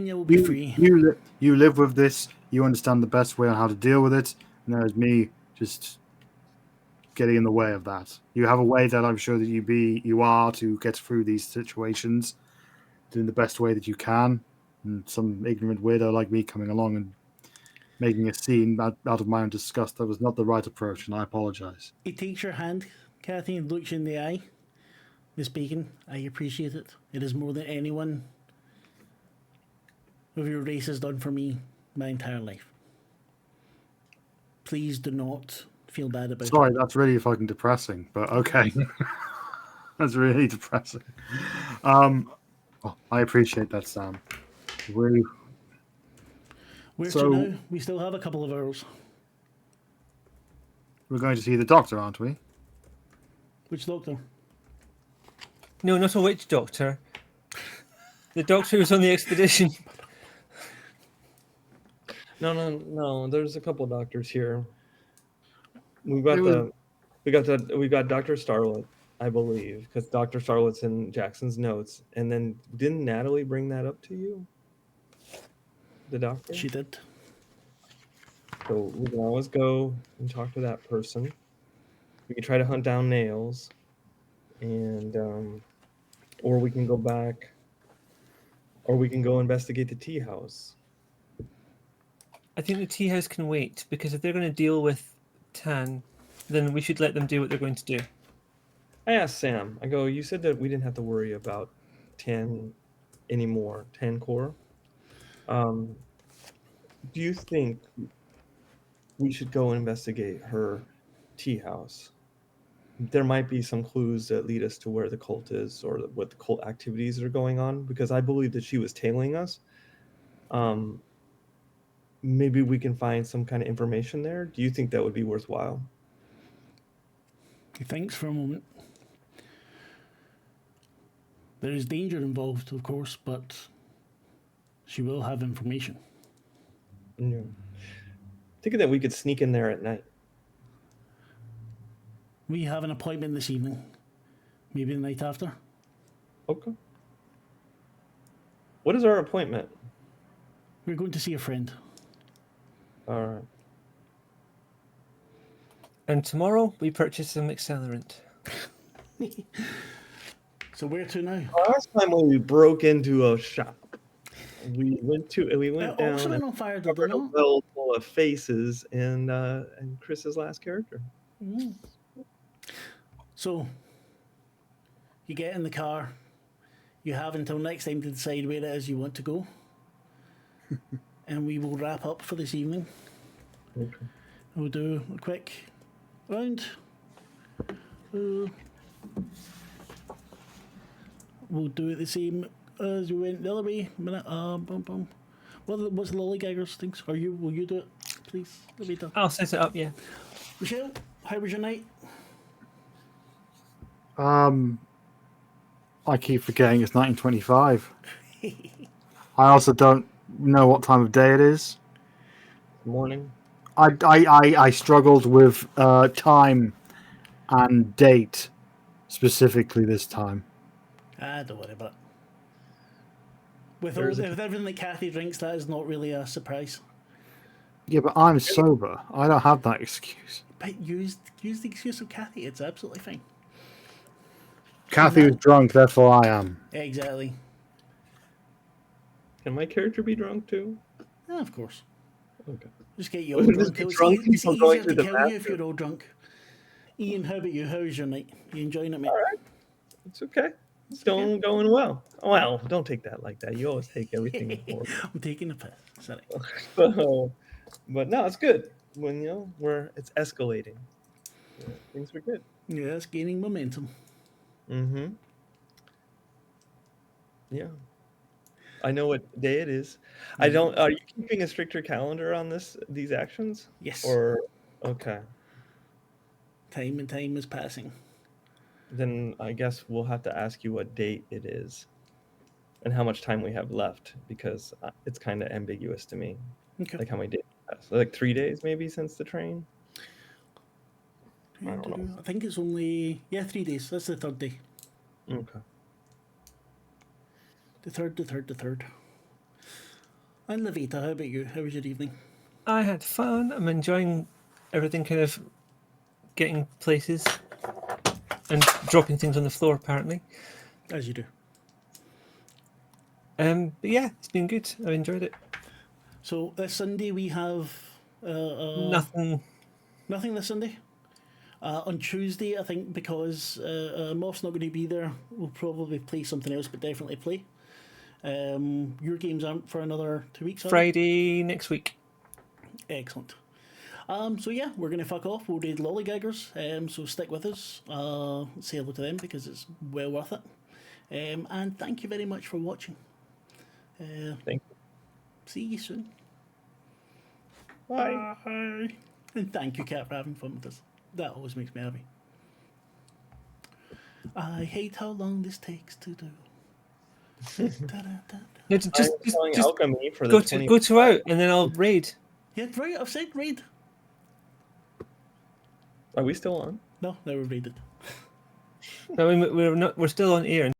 you live with this. You understand the best way on how to deal with it, and there's me just getting in the way of that. You have a way that I'm sure that you are to get through these situations, doing the best way that you can. And some ignorant weirdo like me coming along and making a scene out of my own disgust, that was not the right approach, and I apologize. He takes your hand, Kathy, and looks you in the eye. Miss Bacon, I appreciate it. It is more than anyone of your race has done for me my entire life. Please do not feel bad about it. Sorry, that's really fucking depressing, but okay. That's really depressing. I appreciate that, Sam. Where to now? We still have a couple of hours. We're going to see the doctor, aren't we? Which doctor? No, not a witch doctor. The doctor who was on the expedition. No. There's a couple doctors here. We've It was- got we got Dr. Starlet, I believe, because Dr. Starlet's in Jackson's notes. And then didn't Natalie bring that up to you? The doctor? She did. So we can always go and talk to that person. We can try to hunt down Nails, and or we can go back, or we can go investigate the tea house. I think the tea house can wait, because if they're going to deal with Tan, then we should let them do what they're going to do. I asked Sam. I go, you said that we didn't have to worry about 10 anymore, 10 core. Do you think we should go investigate her tea house? There might be some clues that lead us to where the cult is or what the cult activities are going on, because I believe that she was tailing us. Maybe we can find some kind of information there. Do you think that would be worthwhile? He thinks for a moment. There is danger involved, of course, but she will have information. Yeah. Thinking that we could sneak in there at night. We have an appointment this evening. Maybe the night after. Okay. What is our appointment? We're going to see a friend. All right. And tomorrow we purchase some accelerant. So where to now? Last time when we broke into a shop, we went down Also went and on fire, did they covered a not? well full of faces and Chris's last character. So, you get in the car. You have until next time to decide where it is you want to go. And we will wrap up for this evening. Okay. We'll do a quick round. We'll do it the same as we went the other way. What's the lollygaggers things? Will you do it, please? Lavaita? I'll set it up, yeah. Michelle, how was your night? I keep forgetting it's 1925. I also don't know what time of day it is. Morning. I struggled with time and date specifically this time. Don't worry about it. With There's everything that Kathy drinks, that is not really a surprise. Yeah, but I'm sober. I don't have that excuse. But use the excuse of Kathy. It's absolutely fine. Kathy was drunk, therefore I am. Exactly. Can my character be drunk too? Yeah, of course. Okay. Just get you all Wouldn't drunk. just be drunk It's people going easier to to the kill you if bathroom. you're all drunk. Ian, how about you? How was your night? You enjoying it, mate? All right. It's okay. It's going well. Well, don't take that like that. You always take everything forward. I'm taking a piss. Sorry. So, but no, it's good when it's escalating. Yeah, things are good. Yeah, it's gaining momentum. Mm-hmm. Yeah. I know what day it is. I don't. Are you keeping a stricter calendar on these actions? Yes. Or okay. Time and time is passing. Then I guess we'll have to ask you what date it is and how much time we have left, because it's kind of ambiguous to me. Okay. Like how many days passed? Like 3 days maybe since the train? I don't know. I think it's only 3 days. That's the third day. Okay. The third. And Lavaita, how about you? How was your evening? I had fun. I'm enjoying everything, kind of getting places and dropping things on the floor, apparently. As you do. But yeah, it's been good. I've enjoyed it. So this Sunday we have Nothing. nothing this Sunday. On Tuesday, I think because Moff's not going to be there, we'll probably play something else, but definitely play. Your games aren't for another 2 weeks. are they? Friday next week. Excellent. So yeah, we're going to fuck off. We'll raid Lollygaggers. So stick with us. Say hello to them because it's well worth it. And thank you very much for watching. Thank you. See you soon. Bye. And thank you, Kat, for having fun with us. That always makes me happy. I hate how long this takes to do. Da-da-da-da. No, I'm just selling just alchemy for go the to 20. go to out, and then I'll raid. Yeah, right, I've said raid. Are we still on? No, now we're raided. No, we're not. We're still on air.